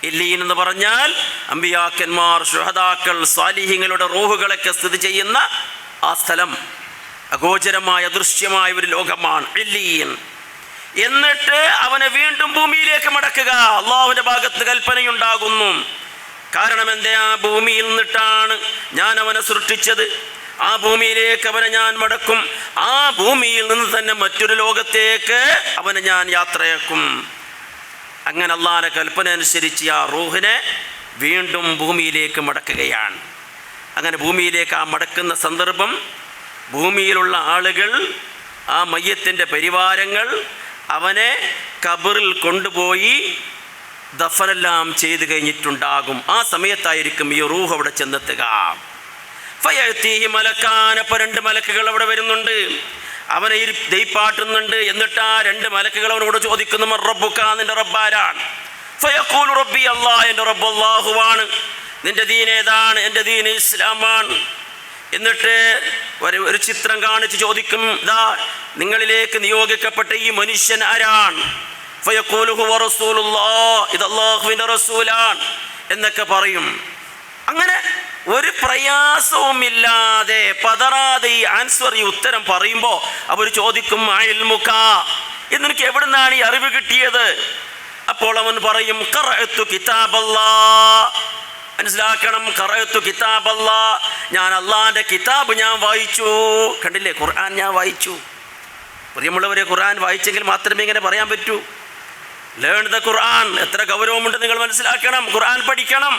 [SPEAKER 1] ഇല്ലിയീൻ എന്ന് പറഞ്ഞാൽ അമ്പിയാക്കന്മാർ, ശുഹദാക്കൾ, സ്വാലിഹീങ്ങളുടെ റൂഹുകളൊക്കെ സ്ഥിതി ചെയ്യുന്ന ആ സ്ഥലം, അഗോചരമായ ദൃശ്യമായ ഒരു ലോകമാണ് ഇല്ലിയീൻ. എന്നിട്ട് അവനെ വീണ്ടും ഭൂമിയിലേക്ക് മടക്കുക. അള്ളാഹുവിൻ്റെ ഭാഗത്ത് കൽപ്പനയുണ്ടാകുന്നു. കാരണം എന്താ? ആ ഭൂമിയിൽ നിന്നിട്ടാണ് ഞാൻ അവനെ സൃഷ്ടിച്ചത്, ആ ഭൂമിയിലേക്ക് അവനെ ഞാൻ മടക്കും. ആ ഭൂമിയിൽ നിന്ന് തന്നെ മറ്റൊരു ലോകത്തേക്ക് അവനെ ഞാൻ യാത്രയാക്കും. അങ്ങനെ അള്ളാഹുവിൻ്റെ കൽപ്പന അനുസരിച്ച് ആ റൂഹിനെ വീണ്ടും ഭൂമിയിലേക്ക് മടക്കുകയാണ്. അങ്ങനെ ഭൂമിയിലേക്ക് ആ മടക്കുന്ന സന്ദർഭം, ഭൂമിയിലുള്ള ആളുകൾ, ആ മയ്യത്തിൻ്റെ പരിവാരങ്ങൾ അവനെ ഖബറിൽ കൊണ്ടുപോയി ദഫനെല്ലാം ചെയ്ത് കഴിഞ്ഞിട്ടുണ്ടാകും. ആ സമയത്തായിരിക്കും ഈ റൂഹ് അവിടെ ചെന്നെത്തുക. ഫയഅ്തീഹി മലക്കാൻ, അപ്പോൾ 2 മലക്കുകൾ അവിടെ വരുന്നുണ്ട്, അവനെ ദൈപ്പാട്ടുന്നുണ്ട്. എന്നിട്ട് ആ 2 മലക്കുകൾ അവനോട് ചോദിക്കുന്നു, മൻ റബ്ബുക, നിന്റെ റബ്ബാരാണ്? ഫയഖൂലു റബ്ബി അല്ലാഹ്, എൻ്റെ റബ്ബ് അല്ലാഹുവാണ്. നിന്റെ ദീൻ ഏതാണ്? എൻ്റെ ദീൻ ഇസ്ലാമാണ്. എന്നിട്ട് ഒരു ചിത്രം കാണിച്ച് ചോദിക്കും, ഇതാ നിങ്ങളിലേക്ക് നിയോഗിക്കപ്പെട്ട ഈ മനുഷ്യൻ ആരാണ്? ഫയഖൂലു ഹുവ റസൂലുള്ളാഹ്, ഇത് അല്ലാഹുവിൻ്റെ റസൂലാണ് എന്നൊക്കെ പറയും. അങ്ങനെ ഒരു പ്രയാസവുമില്ലാതെ പതറാതെ ഈ ആൻസർ, ഈ ഉത്തരം പറയുമ്പോൾ അവർ ചോദിക്കും, ഇൽമുക, ഇതെനിക്ക് എവിടുന്നാണ് ഈ അറിവ് കിട്ടിയത്? അപ്പോൾ അവൻ പറയും, ഖറഅതു കിതാബല്ലാഹ്. മനസ്സിലാക്കണം, ഖറഅതു കിതാബല്ലാഹ്, ഞാൻ അള്ളാഹിൻ്റെ കിതാബ് ഞാൻ വായിച്ചു. കണ്ടില്ലേ, ഖുർആൻ ഞാൻ വായിച്ചു. പ്രിയമുള്ളവരെ, ഖുർആൻ വായിച്ചെങ്കിൽ മാത്രമേ ഇങ്ങനെ പറയാൻ പറ്റൂ. ലേൺ ദ ഖുർആൻ. എത്ര ഗൗരവമുണ്ട് നിങ്ങൾ മനസ്സിലാക്കണം. ഖുർആൻ പഠിക്കണം.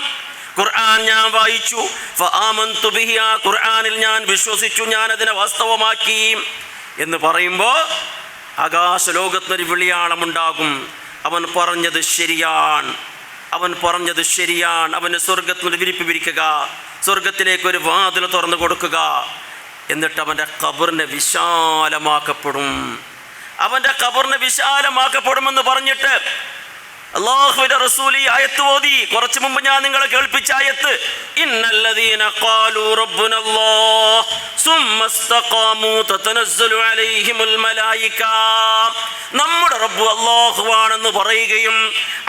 [SPEAKER 1] ഖുർആൻ ഞാൻ വായിച്ചു. ഫആമന്തു ബിഹി, ആ ഖുർആനിൽ ഞാൻ വിശ്വസിച്ചു, ഞാൻ അതിനെ വാസ്തവമാക്കി എന്ന് പറയുമ്പോൾ ആകാശലോകത്തൊരു വിളിയാളമുണ്ടാകും. അവൻ പറഞ്ഞത് ശരിയാണ്, അവൻ പറഞ്ഞത് ശരിയാണ്. അവന് സ്വർഗത്തിനൊരു വിരിപ്പ് വിരിക്കുക, സ്വർഗത്തിലേക്ക് ഒരു വാതിൽ തുറന്നു കൊടുക്കുക. എന്നിട്ട് അവൻ്റെ ഖബറിനെ വിശാലമാക്കപ്പെടും. അവൻ്റെ ഖബറിനെ വിശാലമാക്കപ്പെടുമെന്ന് പറഞ്ഞിട്ട് അല്ലാഹുവിന്റെ റസൂൽ ഈ ആയത്ത് ഓതി. കുറച്ചു മുമ്പ് ഞാൻ നിങ്ങളെ കേൾപ്പിച്ച ആയത്ത്, ഇന്നല്ലദീന ഖാലൂ റബ്ബുനല്ലാഹ് സുമ്മ ഇസ്തഖാമൂ തതനസ്സലു അലൈഹിമുൽ മലായിക, നമ്മുടെ റബ്ബ് അല്ലാഹുവാണെന്ന് പറയുകയും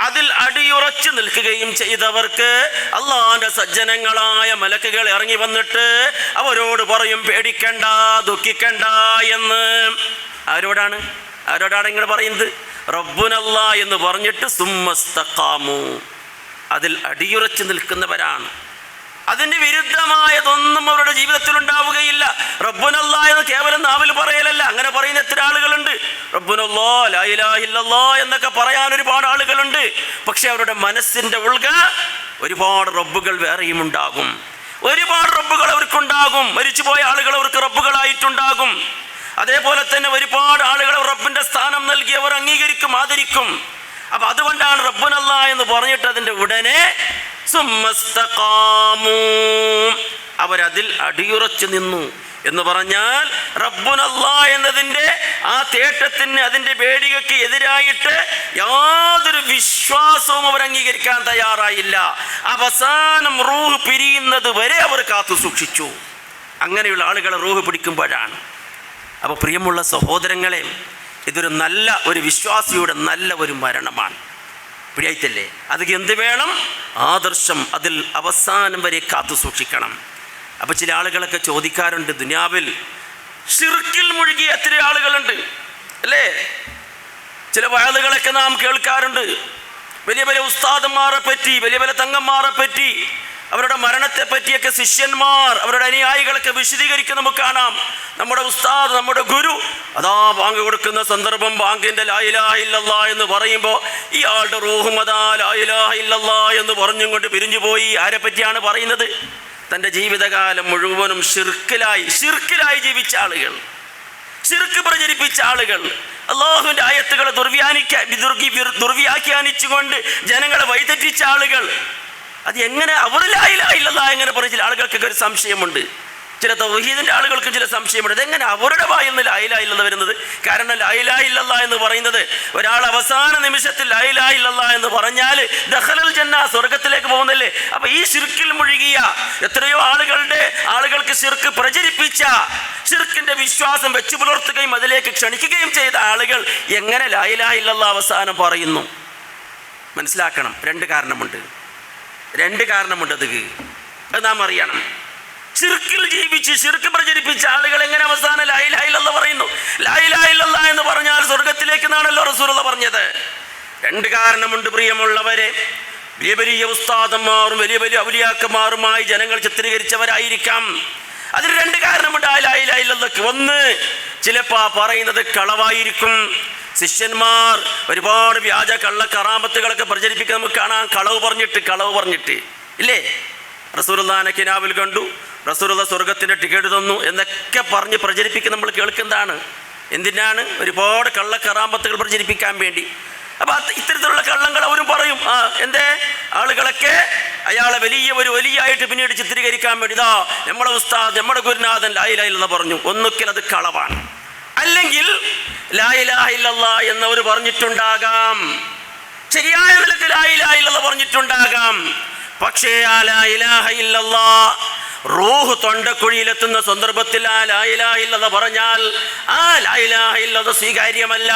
[SPEAKER 1] അതിൽ അടിയുറച്ചു നിൽക്കുകയും ചെയ്തവർക്ക് അല്ലാഹുവിന്റെ സജ്ജനങ്ങളായ മലക്കുകൾ ഇറങ്ങി വന്നിട്ട് അവരോട് പറയും, പേടിക്കണ്ട, ദുഃഖിക്കണ്ട എന്ന്. ആരോടാണ് ഇങ്ങനെ പറയുന്നത്? റബ്ബുനല്ലാ എന്ന് പറഞ്ഞിട്ട് സുമ്മസ്തഖാമു, അതിൽ അടിയുറച്ചു നിൽക്കുന്നവരാണ്. അതിന് വിരുദ്ധമായതൊന്നും അവരുടെ ജീവിതത്തിൽ ഉണ്ടാവുകയില്ല. റബ്ബുനല്ലാ എന്ന് കേവലം നാവിൽ പറയലല്ല. അങ്ങനെ പറയുന്ന എത്ര ആളുകളുണ്ട്. റബ്ബുനല്ലാ, ലാ ഇലാഹ ഇല്ലല്ലാ എന്നൊക്കെ പറയാൻ ഒരുപാട് ആളുകളുണ്ട്. പക്ഷെ അവരുടെ മനസ്സിൻ്റെ ഉൾക ഒരുപാട് റബ്ബുകൾ വേറെയും ഉണ്ടാകും. ഒരുപാട് റബ്ബുകൾ അവർക്കുണ്ടാകും. മരിച്ചുപോയ ആളുകൾ അവർക്ക് റബ്ബുകളായിട്ടുണ്ടാകും. അതേപോലെ തന്നെ ഒരുപാട് ആളുകൾ റബ്ബിന്റെ സ്ഥാനം നൽകി അവർ അംഗീകരിക്കും, ആദരിക്കും. അപ്പൊ അതുകൊണ്ടാണ് റബ്ബുനല്ലാ എന്ന് പറഞ്ഞിട്ട് അതിൻ്റെ ഉടനെ സുമ്മസ്തഖാമൂ, അവരതിൽ അടിയുറച്ചു നിന്നു എന്ന് പറഞ്ഞാൽ റബ്ബുനല്ലാ എന്നതിൻ്റെ ആ തേട്ടത്തിന്, അതിൻ്റെ വേടികൾക്ക് എതിരായിട്ട് യാതൊരു വിശ്വാസവും അവർ അംഗീകരിക്കാൻ തയ്യാറായില്ല. അവസാനം റൂഹ് പിരിയുന്നത് വരെ അവർ കാത്തു സൂക്ഷിച്ചു. അങ്ങനെയുള്ള ആളുകളെ റൂഹ് പിടിക്കുമ്പോഴാണ്. അപ്പോൾ പ്രിയമുള്ള സഹോദരങ്ങളെ, ഇതൊരു നല്ല ഒരു വിശ്വാസിയുടെ നല്ല ഒരു മരണമാണ്. പിടിയായിട്ടല്ലേ? അത് എന്ത് വേണം? ആദർശം, അതിൽ അവസാനം വരെ കാത്തു സൂക്ഷിക്കണം. അപ്പോൾ ചില ആളുകളൊക്കെ ചോദിക്കാറുണ്ട്, ദുനിയാവിൽ ശിർക്കിൽ മുഴുകിയ എത്ര ആളുകളുണ്ട് അല്ലേ? ചില വയലുകളൊക്കെ നാം കേൾക്കാറുണ്ട്. വലിയ വലിയ ഉസ്താദന്മാരെ പറ്റി, വലിയ വലിയ തങ്ങന്മാരെ പറ്റി, അവരുടെ മരണത്തെ പറ്റിയൊക്കെ ശിഷ്യന്മാർ, അവരുടെ അനുയായികളൊക്കെ വിശദീകരിക്കുക നമുക്ക് കാണാം. നമ്മുടെ ഉസ്താദ്, നമ്മുടെ ഗുരു, അതാ ബാങ്ക് കൊടുക്കുന്ന സന്ദർഭം, ബാങ്കിൻ്റെ ലാ ഇലാഹ ഇല്ലല്ലാ എന്ന് പറയുമ്പോൾ ഇയാളുടെ റൂഹും അതാ ലാ ഇലാഹ ഇല്ലല്ലാ എന്ന് പറഞ്ഞും കൊണ്ട് പിരിഞ്ഞു പോയി. ആരെ പറ്റിയാണ് പറയുന്നത്? തൻ്റെ ജീവിതകാലം മുഴുവനും ഷിർക്കിലായി ജീവിച്ച ആളുകൾ, ശിർക്ക് പ്രചരിപ്പിച്ച ആളുകൾ, അല്ലാഹുവിൻ്റെ ആയത്തുകളെ ദുർവ്യാഖ്യാനിച്ചുകൊണ്ട് ജനങ്ങളെ വഴിതെറ്റിച്ച ആളുകൾ. അത് എങ്ങനെ അവർ ലാ ഇലാഹ ഇല്ലല്ലാഹ് എങ്ങനെ പറയും? ചില ആളുകൾക്കൊക്കെ ഒരു സംശയമുണ്ട്. ചില തൗഹീദിൻ്റെ ആളുകൾക്കും ചില സംശയമുണ്ട്. ഇതെങ്ങനെ അവരുടെ വായിൽ നിന്ന് ലാ ഇലാഹ ഇല്ലല്ലാഹ് വരുന്നത്? കാരണം ലാ ഇലാഹ ഇല്ലല്ലാഹ് എന്ന് പറയുന്നത്, ഒരാൾ അവസാന നിമിഷത്തിൽ ലാ ഇലാഹ ഇല്ലല്ലാഹ് എന്ന് പറഞ്ഞാൽ ദഖലൽ ജന്ന, സ്വർഗത്തിലേക്ക് പോകുന്നല്ലേ. അപ്പോൾ ഈ ശിർക്കിൽ മുഴുകിയ എത്രയോ ആളുകൾക്ക് ശിർക്ക് പ്രചരിപ്പിച്ച, ശിർക്കിൻ്റെ വിശ്വാസം വെച്ചു പുലർത്തുകയും അതിലേക്ക് ക്ഷണിക്കുകയും ചെയ്ത ആളുകൾ എങ്ങനെ ലാ ഇലാഹ ഇല്ലല്ലാഹ് അവസാനം പറയുന്നു? മനസ്സിലാക്കണം. രണ്ട് കാരണമുണ്ട്. അത് നാം അറിയണം. ശിർക്കിൽ ജീവിച്ച് ശിർക്ക് പ്രചരിപ്പിച്ച ആളുകൾ എങ്ങനെ അവസാനം ലാ ഇലാഹ ഇല്ലല്ലാഹ് പറയുന്നു? ലാ ഇലാഹ ഇല്ലല്ലാഹ് എന്ന് പറഞ്ഞാൽ സ്വർഗത്തിലേക്ക് എന്നാണല്ലോ റസൂലുള്ളാഹി പറഞ്ഞത്. രണ്ട് കാരണമുണ്ട് പ്രിയമുള്ളവരെ. വലിയ വലിയ ഉസ്താദന്മാരും വലിയ വലിയ ഔലിയാക്കന്മാരുമായി ജനങ്ങൾ ചിത്രീകരിച്ചവരായിരിക്കാം. അതിന് രണ്ട് കാരണമുണ്ട് ലാ ഇലാഹ ഇല്ലല്ലാഹ്. ഒന്ന്, ചിലപ്പോൾ പറയുന്നത് കളവായിരിക്കും. ശിഷ്യന്മാർ ഒരുപാട് വ്യാജ കള്ള കറാമത്തുകളൊക്കെ പ്രചരിപ്പിക്കാൻ നമുക്ക് കാണാം. കളവ് പറഞ്ഞിട്ട് ഇല്ലേ? റസൂലുള്ളാഹിനെ കിനാവിൽ കണ്ടു, റസൂലുള്ള സ്വർഗത്തിൻ്റെ ടിക്കറ്റ് തന്നു എന്നൊക്കെ പറഞ്ഞ് പ്രചരിപ്പിക്കുന്ന നമ്മൾ കേൾക്കുന്നതാണ്. എന്തിനാണ്? ഒരുപാട് കള്ളക്കറാമ്പത്തുകൾ പ്രചരിപ്പിക്കാൻ വേണ്ടി. അപ്പോൾ ഇത്തരത്തിലുള്ള കള്ളങ്ങൾ അവരും പറയും. എന്തേ ആളുകളൊക്കെ അയാളെ വലിയായിട്ട് പിന്നീട് ചിത്രീകരിക്കാൻ വേണ്ടി, ഇതാ നമ്മുടെ ഉസ്താദ്, നമ്മുടെ ഗുരുനാഥൻ ലാ ഇലാഹ ഇല്ലല്ലാഹ് പറഞ്ഞു. ഒന്നുകിൽ അത് കളവാണ്, അല്ലെങ്കിൽ ലാ ഇലാഹ ഇല്ലല്ലാഹ് എന്നവർ പറഞ്ഞിട്ടുണ്ടാകാം, ശരിയായ നിലക്ക് ലാ ഇലാഹ ഇല്ലല്ലാഹ് പറഞ്ഞിട്ടുണ്ടാകാം. പക്ഷേ ആ ലാ ഇലാഹ ഇല്ലല്ലാഹ് റൂഹ് തൊണ്ടക്കുഴിയിലെത്തുന്ന സന്ദർഭത്തിൽ ആ ലാ ഇലാഹ ഇല്ലല്ലാഹ് പറഞ്ഞാൽ ആ ലാ ഇലാഹ ഇല്ലല്ലാഹ് സ്വീകാര്യമല്ല.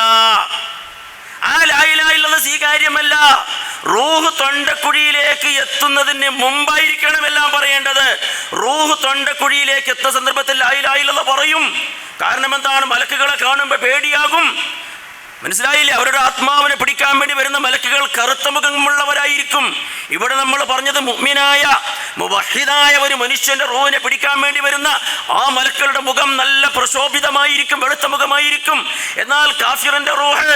[SPEAKER 1] ആ ലാ ഇലാഹ ഇല്ലല്ലാഹ് സ്വീകാര്യമല്ല. റൂഹ് തൊണ്ടക്കുഴിയിലേക്ക് എത്തുന്നതിന് മുമ്പായിരിക്കണം എല്ലാം പറയേണ്ടത്. റൂഹ് തൊണ്ടക്കുഴിയിലേക്ക് എത്തുന്ന സന്ദർഭത്തിൽ ലാ ഇലാഹ ഇല്ലല്ലാഹ് പറയും. കാരണം എന്താണ്? മലക്കുകളെ കാണുമ്പോൾ പേടിയാകും. മനസ്സിലായില്ലേ? അവരുടെ ആത്മാവിനെ പിടിക്കാൻ വേണ്ടി വരുന്ന മലക്കുകൾ കറുത്ത മുഖമുള്ളവരായിരിക്കും. ഇവിടെ നമ്മൾ പറഞ്ഞത് മുഅ്മിനായ മുവഹിദായ ഒരു മനുഷ്യന്റെ റൂഹിനെ പിടിക്കാൻ വേണ്ടി വരുന്ന ആ മലക്കുകളുടെ മുഖം നല്ല പ്രശോഭിതമായിരിക്കും, വെളുത്ത മുഖമായിരിക്കും. എന്നാൽ കാഫിറിന്റെ റൂഹ്,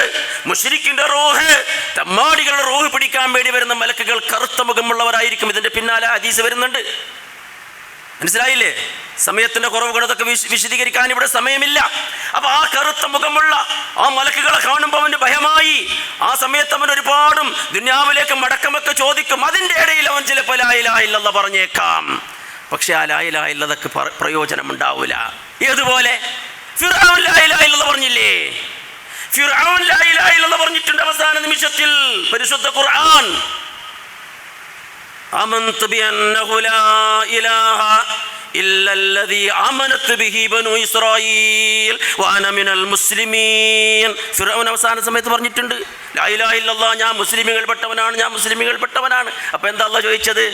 [SPEAKER 1] മുശ്രിക്കിന്റെ റൂഹ്, തമ്മാടികളുടെ റൂഹ് പിടിക്കാൻ വേണ്ടി വരുന്ന മലക്കുകൾ കറുത്ത മുഖമുള്ളവരായിരിക്കും. ഇതിന്റെ പിന്നാലെ ഹദീസ് വരുന്നുണ്ട്. മനസ്സിലായില്ലേ? സമയത്തിന്റെ കുറവ് കൊണ്ട് അതൊക്കെ വിശദീകരിക്കാൻ ഇവിടെ സമയമില്ല. അപ്പൊ ആ കറുത്ത മുഖമുള്ള ആ മലക്കുകളെ കാണുമ്പോൾ അവന് ഭയമായി. ആ സമയത്ത് അവൻ ഒരുപാടും ദുനിയാവിലേക്ക് മടക്കമൊക്കെ ചോദിക്കും. അതിൻ്റെ ഇടയിൽ അവൻ ചിലപ്പോൾ ലാ ഇലാഹ ഇല്ലല്ലാഹ് പറഞ്ഞേക്കാം. പക്ഷെ ആ ലാ ഇലാഹ ഇല്ലല്ലാഹ്ക്ക് പ്രയോജനം ഉണ്ടാവില്ല. ഏതുപോലെ ഫിർഔൻ ലാ ഇലാഹ ഇല്ലല്ലാഹ് പറഞ്ഞില്ലേ? ഫിർഔൻ ലാ ഇലാഹ ഇല്ലല്ലാഹ് പറഞ്ഞിട്ടുണ്ട് അവസാന നിമിഷത്തിൽ. പരിശുദ്ധ ഖുർആൻ ആമന്തു ബിഅന്നഹു ലാ ഇലാഹ ഇല്ലല്ലദീ ആമനത് ബിഹി ബനൂ ഇസ്രായീൽ വഅന മിനൽ മുസ്ലിമീൻ. ഫിർഔൻ അവസാന സമയത്ത് പറഞ്ഞിട്ടുണ്ട് ലാ ഇലാഹ ഇല്ലല്ലാഹ്, ഞാൻ മുസ്ലിമുകൾ പെട്ടവനാണ്, ഞാൻ മുസ്ലിമുകൾ പെട്ടവനാണ്. അപ്പോൾ എന്താ അല്ലാഹ് ചോദിച്ചത്?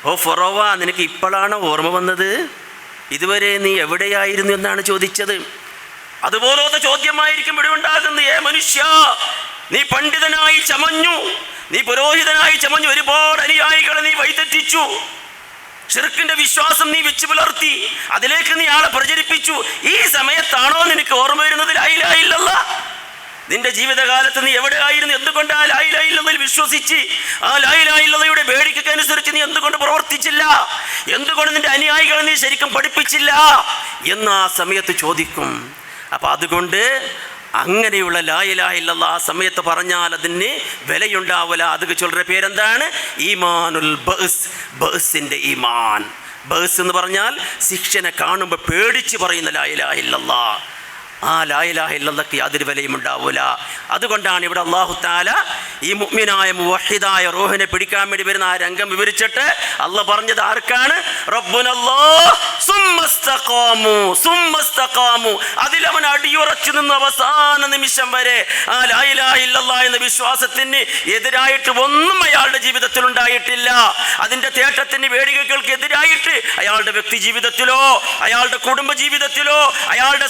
[SPEAKER 1] ഓ ഫറോവ, നിനക്ക് ഇപ്പോഴാണ് ഓർമ്മ വന്നത്? ഇതുവരെ നീ എവിടെയായിരുന്നു എന്നാണ് ചോദിച്ചത്. അതുപോലത്തെ ചോദ്യമായിരിക്കും ഇവിടെ ഉണ്ടാകുന്നത്. മനുഷ്യ, നീ പണ്ഡിതനായി ചമഞ്ഞു, നീ പുരോഹിതനായി ചമഞ്ഞു, ഒരുപാട് അനുയായികളെ നീ വഴിതെറ്റിച്ചു, ശിർക്കിന്റെ വിശ്വാസം നീ വെച്ച് പുലർത്തി, അതിലേക്ക് നീ ആളെ പ്രചരിപ്പിച്ചു. ഈ സമയത്താണോ നിനക്ക് ഓർമ്മ വരുന്നത് ലാ ഇലാഹ ഇല്ലല്ലാഹ്? നിന്റെ ജീവിതകാലത്ത് നീ എവിടെയായിരുന്നു? എന്തുകൊണ്ട് ആ ലാ ഇലാഹ ഇല്ലല്ലാഹ് വിശ്വസിച്ച് ആ ലാ ഇലാഹ ഇല്ലല്ലാഹയുടെ വേടിക്കനുസരിച്ച് നീ എന്തുകൊണ്ട് പ്രവർത്തിച്ചില്ല? എന്തുകൊണ്ട് നിന്റെ അനുയായികളെ നീ ശരിക്കും പഠിപ്പിച്ചില്ല എന്ന് ആ സമയത്ത് ചോദിക്കും. അപ്പം അതുകൊണ്ട് അങ്ങനെയുള്ള ലാ ഇലാഹ ഇല്ലല്ലാഹ് ആ സമയത്ത് പറഞ്ഞാൽ അതിന് വിലയുണ്ടാവില്ല. അത് ചൊല്ലുന്ന പേരെന്താണ്? ഈമാനുൽ ബഅസ്, ബഅസിൻ്റെ ഈമാൻ. ബഅസ് എന്ന് പറഞ്ഞാൽ ശിക്ഷനെ കാണുമ്പോൾ പേടിച്ച് പറയുന്ന ലാ ഇലാഹ ഇല്ലല്ലാഹ്. ആ ലാ ഇലാഹ ഇല്ലല്ലാഹ്ക്ക് യാതൊരു വിലയും ഉണ്ടാവില്ല. അതുകൊണ്ടാണ് ഇവിടെ അല്ലാഹു തആല ഈ മുഅ്മിനായ മുവഹിദായ റൂഹിനെ പിടിക്കാൻ വേണ്ടി വരുന്ന ആ രംഗം വിവരിച്ചിട്ട് അല്ലാഹ് പറഞ്ഞത് ആർക്കാണ്? റബ്ബുനല്ലാഹ് സുമ്മസ്തഖാമു. അതിലവൻ അടിയുറച്ചു നിന്ന് അവസാന നിമിഷം വരെ ആ ലാ ഇലാഹ ഇല്ലല്ലാഹ് എന്ന വിശ്വാസത്തിന് എതിരായിട്ട് ഒന്നും അയാളുടെ ജീവിതത്തിൽ ഉണ്ടായിട്ടില്ല. അതിൻ്റെ തേട്ടത്തിന് വേടികൾക്ക് എതിരായിട്ട് അയാളുടെ വ്യക്തി ജീവിതത്തിലോ അയാളുടെ കുടുംബ ജീവിതത്തിലോ അയാളുടെ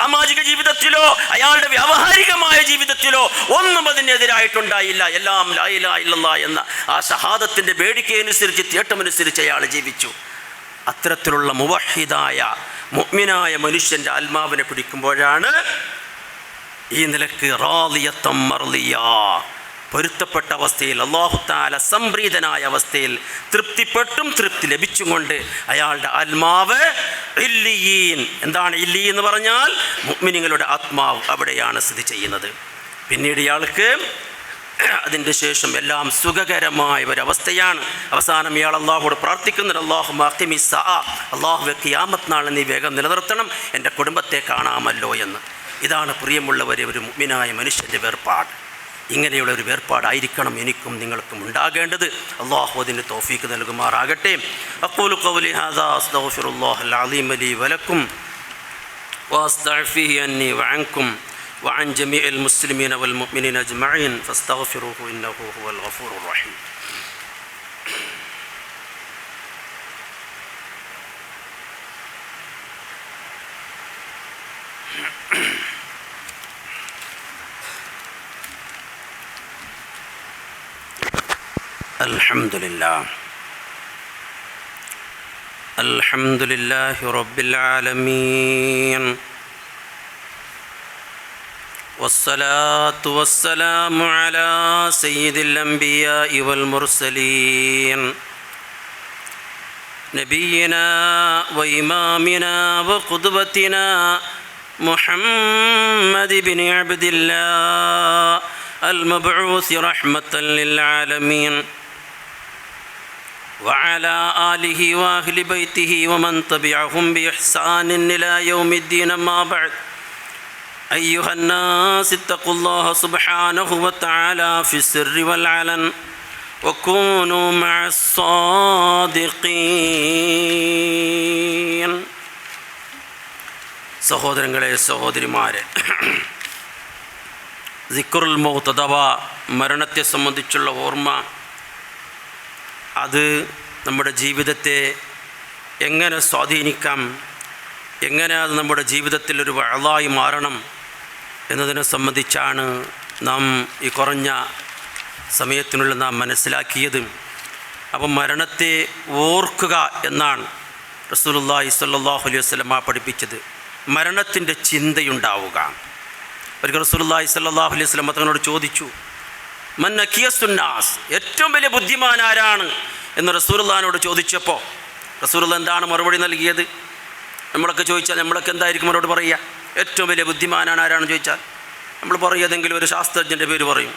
[SPEAKER 1] സാമാജിക ജീവിതത്തിലോ അയാളുടെ വ്യാവഹാരികമായ ജീവിതത്തിലോ ഒന്നും അതിനെതിരായിട്ടുണ്ടായില്ല. എല്ലാം ലാ ഇലാഹ ഇല്ലല്ലാഹ് എന്ന ആ ഷഹാദത്തിൻ്റെ വേടിക്കയനുസരിച്ച് തേട്ടമനുസരിച്ച് അയാൾ ജീവിച്ചു. അത്തരത്തിലുള്ള മുവഹിദായ മുഅ്മിനായ മനുഷ്യൻ്റെ ആത്മാവിനെ പിടിക്കുമ്പോഴാണ് ഈ നിലക്ക് റാളിയത്തം മർളിയ, പൊരുത്തപ്പെട്ട അവസ്ഥയിൽ അല്ലാഹു തആല സംപ്രീതനായ അവസ്ഥയിൽ തൃപ്തിപ്പെട്ടും തൃപ്തി ലഭിച്ചും കൊണ്ട് അയാളുടെ ആത്മാവ് ഇല്ലിയീൻ. എന്താണ് ഇല്ലീൻ എന്ന് പറഞ്ഞാൽ? മുഅ്മിനീങ്ങളുടെ ആത്മാവ് അവിടെയാണ് സ്ഥിതി ചെയ്യുന്നത്. പിന്നീട് ഇയാൾക്ക് അതിൻ്റെ ശേഷം എല്ലാം സുഖകരമായ ഒരവസ്ഥയാണ്. അവസാനം ഇയാൾ അള്ളാഹുവോട് പ്രാർത്ഥിക്കുന്നത്, അല്ലാഹുമ്മ അഖിമിസ് സഅ, അള്ളാഹുവേ ഖിയാമത്ത് നാളിൽ നീ വേഗം നിലനിർത്തണം, എൻ്റെ കുടുംബത്തെ കാണാമല്ലോ എന്ന്. ഇതാണ് പ്രിയമുള്ളവരെ ഒരു മുഅ്മിനായ മനുഷ്യൻ്റെ വേർപാട്. ഇങ്ങനെയുള്ള ഒരു വേർപാടായിരിക്കണം എനിക്കും നിങ്ങൾക്കും ഉണ്ടാകേണ്ടത്. അല്ലാഹു അതിന് തൗഫീഖ് നൽകുമാറാകട്ടെ. അഖൂലു ഖൗലി ഹാദാ അസ്തഗ്ഫിറുല്ലാഹൽ അലീം ലി വലക്കും വഅസ്തഗ്ഫിഹി അന്നി വഅൻകും وعن جميع المسلمين والمؤمنين أجمعين فاستغفروه إنه هو الغفور الرحيم. الحمد لله رب العالمين والصلاة والسلام على سيد الأنبياء والمرسلين نبينا وإمامنا وقدوتنا محمد بن عبد الله المبعوث رحمة للعالمين وعلى آله وأهل بيته ومن تبعهم بإحسان إلى يوم الدين. ما بعد، أيها الناس اتقوا الله سبحانه وتعالى في السر والعلن وكونوا مع الصادقين. സഹോദരങ്ങളെ, സഹോദരിമാരെ, സിക്റുൽ മൗത്ത് അഥവാ മരണത്തെ സംബന്ധിച്ചുള്ള ഓർമ്മ, അത് നമ്മുടെ ജീവിതത്തെ എങ്ങനെ സ്വാധീനിക്കാം, എങ്ങനെ അത് നമ്മുടെ ജീവിതത്തിൽ ഒരു വഅളായി മാറണം എന്നതിനെ സംബന്ധിച്ചാണ് നാം ഈ കുറഞ്ഞ സമയത്തിനുള്ളിൽ നാം മനസ്സിലാക്കിയത്. അപ്പം മരണത്തെ ഓർക്കുക എന്നാണ് റസൂലുള്ളാഹി സ്വല്ലല്ലാഹു അലൈഹി വസല്ലം പഠിപ്പിച്ചത്. മരണത്തിൻ്റെ ചിന്തയുണ്ടാവുക. ഒരിക്കൽ റസൂലുള്ളാഹി സ്വല്ലല്ലാഹു അലൈഹി വസല്ലം തങ്ങളോട് ചോദിച്ചു, മൻ അകിയസുന്നാസ്, ഏറ്റവും വലിയ ബുദ്ധിമാൻ ആരാണ് എന്ന് റസൂലുള്ളാഹിനോട് ചോദിച്ചപ്പോൾ റസൂലുള്ളാഹി എന്താണ് മറുപടി നൽകിയത്? നമ്മളൊക്കെ ചോദിച്ചാൽ നമ്മളൊക്കെ എന്തായിരിക്കും മറുപടി പറയുക? ഏറ്റവും വലിയ ബുദ്ധിമാനാണ് ആരാണെന്ന് ചോദിച്ചാൽ നമ്മൾ പറയും ഏതെങ്കിലും ഒരു ശാസ്ത്രജ്ഞൻ്റെ പേര് പറയും,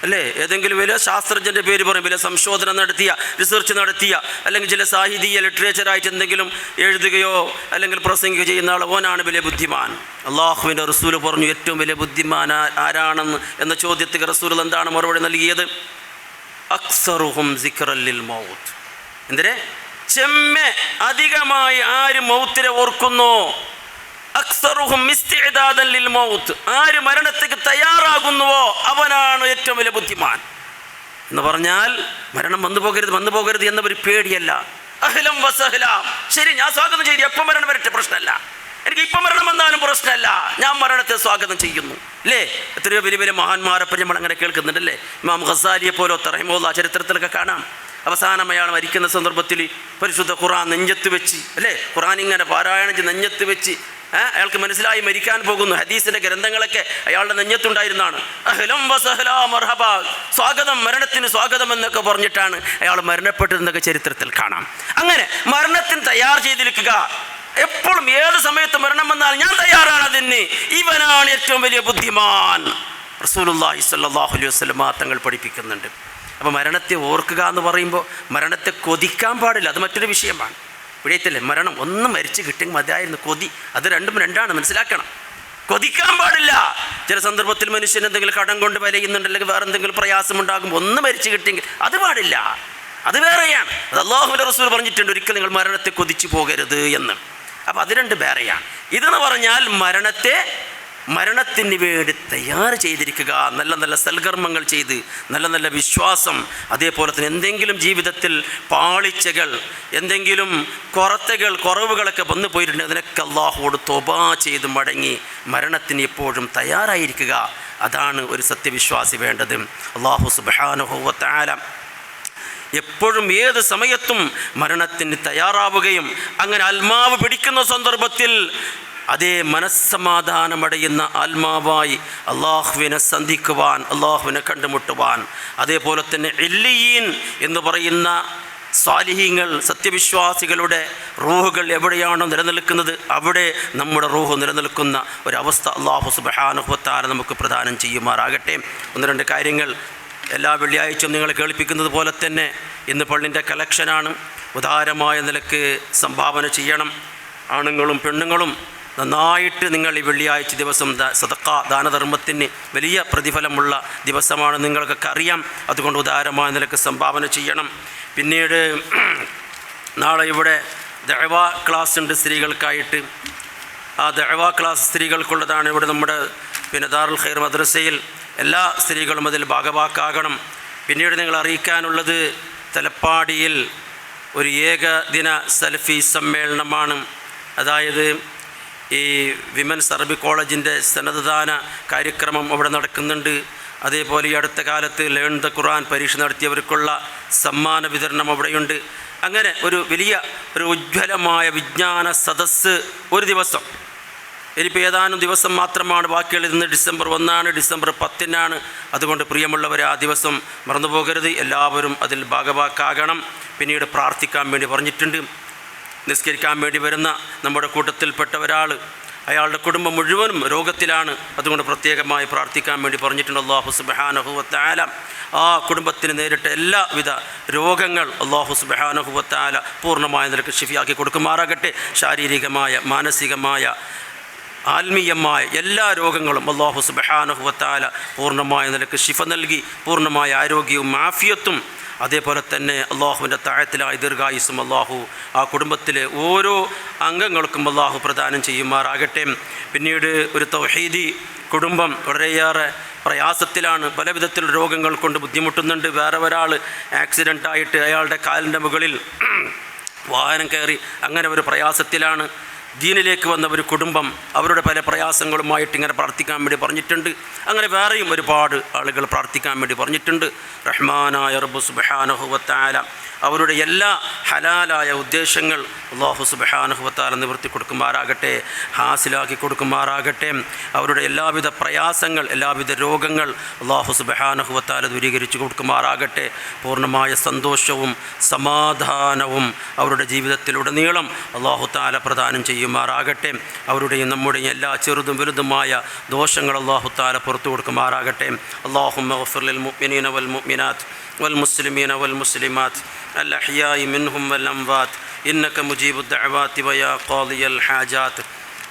[SPEAKER 1] അല്ലേ? ഏതെങ്കിലും വലിയ ശാസ്ത്രജ്ഞൻ്റെ പേര് പറയും, വലിയ സംശോധനം നടത്തിയ, റിസർച്ച് നടത്തിയ, അല്ലെങ്കിൽ ചില സാഹിത്യ ലിറ്ററേച്ചറായിട്ട് എന്തെങ്കിലും എഴുതുകയോ അല്ലെങ്കിൽ പ്രസംഗിക്കുകയോ ചെയ്യുന്ന ആൾ, ഓനാണ് വലിയ ബുദ്ധിമാൻ. അള്ളാഹുവിൻ്റെ റസൂൽ പറഞ്ഞു ഏറ്റവും വലിയ ബുദ്ധിമാൻ ആരാണെന്ന് എന്ന ചോദ്യത്തിന് റസൂൽ എന്താണ് മറുപടി നൽകിയത്? അക്സറുഹും സിക്റൻ ലിൽ മൗത്ത്. എന്തിനെ? ചെമ്മെ അധികമായി ആര് മൗത്തിനെ ഓർക്കുന്നോ, അക്സറുഹും ഇസ്തിഅദാദൻ ലിൽ മൗത്ത്, ആര് മരണത്തേക്ക് തയ്യാറാകുന്നുവോ അവനാണ് ഏറ്റവും വലിയ ബുദ്ധിമാൻ. എന്ന് പറഞ്ഞാൽ മരണം വന്നു പോകരുത് എന്ന ഒരു പേടിയല്ല. അഹ്ലം വസഹ്ലാം, ശരി ഞാൻ സ്വാഗതം ചെയ്തു, എപ്പം മരണം വരട്ടെ പ്രശ്നമല്ല, എനിക്ക് ഇപ്പം മരണം വന്നാലും പ്രശ്നമല്ല, ഞാൻ മരണത്തെ സ്വാഗതം ചെയ്യുന്നു, അല്ലേ? എത്രയോ വലിയ വലിയ മഹാന്മാരപ്പം നമ്മൾ അങ്ങനെ കേൾക്കുന്നുണ്ടല്ലേ? ഇമാം ഖസാലിയെ പോലത്തെ റഹിമഹുല്ലാഹ് ചരിത്രത്തിലൊക്കെ കാണാം. അവസാനം അയാൾ മരിക്കുന്ന സന്ദർഭത്തിൽ പരിശുദ്ധ ഖുർആൻ നെഞ്ചത്ത് വെച്ച്, അല്ലേ, ഖുർആൻ ഇങ്ങനെ പാരായണം ചെയ്ത് നെഞ്ചത്ത് വെച്ച് അയാൾക്ക് മനസ്സിലായി മരിക്കാൻ പോകുന്നു. ഹദീസിൻ്റെ ഗ്രന്ഥങ്ങളൊക്കെ അയാളുടെ നെഞ്ഞത്തുണ്ടായിരുന്നാണ്. അഹ്ലം വസഹ്ലാ മർഹബ, സ്വാഗതം, മരണത്തിന് സ്വാഗതം എന്നൊക്കെ പറഞ്ഞിട്ടാണ് അയാൾ മരണപ്പെട്ടതെന്നൊക്കെ ചരിത്രത്തിൽ കാണാം. അങ്ങനെ മരണത്തിന് തയ്യാർ ചെയ്തിരിക്കുക. എപ്പോഴും ഏത് സമയത്ത് മരണം വന്നാൽ ഞാൻ തയ്യാറാണ് അതിന്, ഇവനാണ് ഏറ്റവും വലിയ ബുദ്ധിമാൻ. റസൂലുള്ളാഹി സ്വല്ലല്ലാഹു അലൈഹി വസല്ലം തങ്ങൾ പഠിപ്പിക്കുന്നുണ്ട്. അപ്പോൾ മരണത്തെ ഓർക്കുക എന്ന് പറയുമ്പോൾ മരണത്തെ കൊതിക്കാൻ പാടില്ല, അത് മറ്റൊരു വിഷയമാണ്. ഇവിടെയല്ലേ മരണം ഒന്ന് മരിച്ച് കിട്ടിയെങ്കിൽ മതിയായിരുന്നു. കൊതി, അത് രണ്ടാണ്, മനസ്സിലാക്കണം. കൊതിക്കാൻ പാടില്ല. ചില സന്ദർഭത്തിൽ മനുഷ്യൻ എന്തെങ്കിലും കടം കൊണ്ട് വലയുന്നുണ്ട്, അല്ലെങ്കിൽ വേറെ എന്തെങ്കിലും പ്രയാസമുണ്ടാകുമ്പോൾ ഒന്ന് മരിച്ച് കിട്ടിയെങ്കിൽ അത് പാടില്ല, അത് വേറെയാണ്. അത് അല്ലാഹുവിൻ്റെ റസൂൽ പറഞ്ഞിട്ടുണ്ട്, ഒരിക്കൽ നിങ്ങൾ മരണത്തെ കൊതിച്ചു പോകരുത് എന്ന്. അപ്പോൾ അത് രണ്ട് വേറെയാണ്. ഇതെന്ന് പറഞ്ഞാൽ മരണത്തിന് വേണ്ടി തയ്യാർ ചെയ്തിരിക്കുക, നല്ല നല്ല സൽകർമ്മങ്ങൾ ചെയ്ത്, നല്ല നല്ല വിശ്വാസം, അതേപോലെ തന്നെ എന്തെങ്കിലും ജീവിതത്തിൽ പാളിച്ചകൾ, എന്തെങ്കിലും കുറവുകളൊക്കെ വന്നു പോയിട്ടുണ്ട്, അതിനൊക്കെ അല്ലാഹുവോട് തൗബ ചെയ്ത് മടങ്ങി മരണത്തിന് എപ്പോഴും തയ്യാറായിരിക്കുക. അതാണ് ഒരു സത്യവിശ്വാസി വേണ്ടത്. അല്ലാഹു സുബ്ഹാനഹു വ തആല എപ്പോഴും ഏത് സമയത്തും മരണത്തിന് തയ്യാറാവുകയും അങ്ങനെ ആത്മാവ് പിടിക്കുന്ന സന്ദർഭത്തിൽ അതേ മനസ്സമാധാനമടയുന്ന ആത്മാവായി അള്ളാഹുവിനെ സന്ധിക്കുവാൻ, അള്ളാഹുവിനെ കണ്ടുമുട്ടുവാൻ, അതേപോലെ തന്നെ ഇല്ലിയീൻ എന്ന് പറയുന്ന സാലിഹീങ്ങൾ, സത്യവിശ്വാസികളുടെ റൂഹുകൾ എവിടെയാണോ നിലനിൽക്കുന്നത് അവിടെ നമ്മുടെ റൂഹ് നിലനിൽക്കുന്ന ഒരവസ്ഥ അള്ളാഹു സുബ്ഹാനഹു വ തആല നമുക്ക് പ്രദാനം ചെയ്യുമാറാകട്ടെ. ഒന്ന് രണ്ട് കാര്യങ്ങൾ എല്ലാ വെള്ളിയാഴ്ചയും നിങ്ങളെ കേൾപ്പിക്കുന്നത് പോലെ തന്നെ ഇന്ന് പള്ളിൻ്റെ കളക്ഷനാണ്. ഉദാരമായ നിലക്ക് സംഭാവന ചെയ്യണം. ആണുങ്ങളും പെണ്ണുങ്ങളും നന്നായിട്ട് നിങ്ങൾ ഈ വെള്ളിയാഴ്ച ദിവസം സദഖ ദാനധർമ്മത്തിന് വലിയ പ്രതിഫലമുള്ള ദിവസമാണ്, നിങ്ങൾക്കൊക്കെ അറിയാം. അതുകൊണ്ട് ഉദാരമായ നിലക്ക് സംഭാവന ചെയ്യണം. പിന്നീട് നാളെ ഇവിടെ ദഅവ ക്ലാസ് ഉണ്ട് സ്ത്രീകൾക്കായിട്ട്. ആ ദഅവ ക്ലാസ് സ്ത്രീകൾക്കുള്ളതാണ്. ഇവിടെ നമ്മുടെ ദാറുൽ ഖൈർ മദ്രസയിൽ എല്ലാ സ്ത്രീകളും അതിൽ ഭാഗവാക്കാകണം. പിന്നീട് നിങ്ങൾ അറിയിക്കാനുള്ളത് തലപ്പാടിയിൽ ഒരു ഏകദിന സലഫി സമ്മേളനമാണ്. അതായത് ഈ വിമൻസ് അറബി കോളേജിൻ്റെ സന്നദ്ധദാന കാര്യക്രമം അവിടെ നടക്കുന്നുണ്ട്. അതേപോലെ ഈ അടുത്ത കാലത്ത് ലേൺ ദ ഖുർആൻ പരീക്ഷ നടത്തിയവർക്കുള്ള സമ്മാന വിതരണം അവിടെയുണ്ട്. അങ്ങനെ ഒരു വലിയ ഒരു ഉജ്ജ്വലമായ വിജ്ഞാന സദസ്സ് ഒരു ദിവസം. ഇനിയിപ്പോൾ ഏതാനും ദിവസം മാത്രമാണ് ബാക്കിയുള്ളത്. ഇന്ന് ഡിസംബർ 1, ഡിസംബർ 10 അതുകൊണ്ട് പ്രിയമുള്ളവരെ ആ ദിവസം മറന്നുപോകരുത്. എല്ലാവരും അതിൽ ഭാഗവാക്കാകണം. പിന്നീട് പ്രാർത്ഥിക്കാൻ വേണ്ടി പറഞ്ഞിട്ടുണ്ട്. നിസ്കരിക്കാൻ വേണ്ടി വരുന്ന നമ്മുടെ കൂട്ടത്തിൽപ്പെട്ട ഒരാൾ അയാളുടെ കുടുംബം മുഴുവനും രോഗത്തിലാണ്. അതുകൊണ്ട് പ്രത്യേകമായി പ്രാർത്ഥിക്കാൻ വേണ്ടി പറഞ്ഞിട്ടുണ്ട്. അല്ലാഹു സുബ്ഹാനഹു വ തആല ആ കുടുംബത്തിന് നേരിട്ട എല്ലാവിധ രോഗങ്ങൾ അല്ലാഹു സുബ്ഹാനഹു വ തആല പൂർണ്ണമായ നിലക്ക് ശിഫയാക്കി കൊടുക്കുമാറാകട്ടെ. ശാരീരികമായ, മാനസികമായ, ആത്മീയമായ എല്ലാ രോഗങ്ങളും അല്ലാഹു സുബ്ഹാനഹു വ തആല പൂർണ്ണമായ നിലക്ക് ശിഫ നൽകി പൂർണ്ണമായ ആരോഗ്യവും ആഫിയത്തും അതേപോലെ തന്നെ അള്ളാഹുവിൻ്റെ താഴത്തിലായ ദീർഘായുസ്സും അള്ളാഹു ആ കുടുംബത്തിലെ ഓരോ അംഗങ്ങൾക്കും അള്ളാഹു പ്രദാനം ചെയ്യുമാറാകട്ടെ. പിന്നീട് ഒരു തൗഹീദി കുടുംബം വളരെയേറെ പ്രയാസത്തിലാണ്, പല വിധത്തിലുള്ള രോഗങ്ങൾ കൊണ്ട് ബുദ്ധിമുട്ടുന്നുണ്ട്. വേറെ ഒരാൾ ആക്സിഡൻ്റായിട്ട് അയാളുടെ കാലിൻ്റെ മുകളിൽ വാഹനം കയറി അങ്ങനെ ഒരു പ്രയാസത്തിലാണ്. ദീനിലേക്ക് വന്ന ഒരു കുടുംബം അവരുടെ പല പ്രയാസങ്ങളുമായിട്ട് ഇങ്ങനെ പ്രാർത്ഥിക്കാൻ വേണ്ടി പറഞ്ഞിട്ടുണ്ട്. അങ്ങനെ വേറെയും ഒരുപാട് ആളുകൾ പ്രാർത്ഥിക്കാൻ വേണ്ടി പറഞ്ഞിട്ടുണ്ട്. റഹ്മാനായ റബ്ബ് സുബ്ഹാനഹു വ തആല അവരുടെ എല്ലാ ഹലാലായ ഉദ്ദേശങ്ങൾ അല്ലാഹു സുബ്ഹാനഹു വ തആല നിവർത്തി കൊടുക്കുമാറാകട്ടെ, ഹാസിലാക്കി കൊടുക്കുമാറാകട്ടെ. അവരുടെ എല്ലാവിധ പ്രയാസങ്ങൾ, എല്ലാവിധ രോഗങ്ങൾ അല്ലാഹു സുബ്ഹാനഹു വ തആല ദൂരീകരിച്ച് കൊടുക്കുമാറാകട്ടെ. പൂർണ്ണമായ സന്തോഷവും സമാധാനവും അവരുടെ ജീവിതത്തിലുടനീളം അല്ലാഹു തആല പ്രദാനം ചെയ്യുമാറാകട്ടെ. അവരുടെയും നമ്മുടെയും എല്ലാ ചെറുതും വലുതുമായ ദോഷങ്ങൾ അല്ലാഹു തആല പുറത്തു കൊടുക്കുമാറാകട്ടെ. അല്ലാഹുമ്മ ഗഫിർ ലിൽ മുഅ്മിനീന വൽ മുഅ്മിനാത്ത് والمسلمين والمسلمات الأحياء منهم والأموات إنك مجيب الدعوات ويا قاضي الحاجات.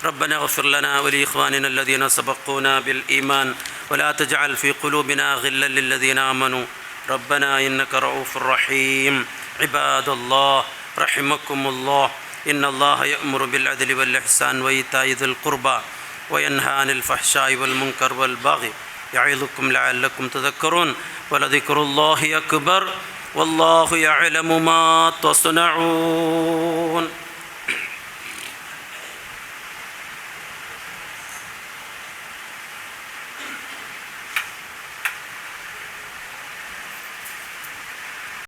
[SPEAKER 1] ربنا اغفر لنا ولإخواننا الذين سبقونا بالإيمان ولا تجعل في قلوبنا غلا للذين آمنوا ربنا إنك رؤوف رحيم. عباد الله رحمكم الله إن الله يأمر بالعدل والإحسان وإيتاء ذي القربى وينهى عن الفحشاء والمنكر والبغي يعظكم لعلكم تذكرون. ولذكر الله أكبر والله يعلم ما تصنعون.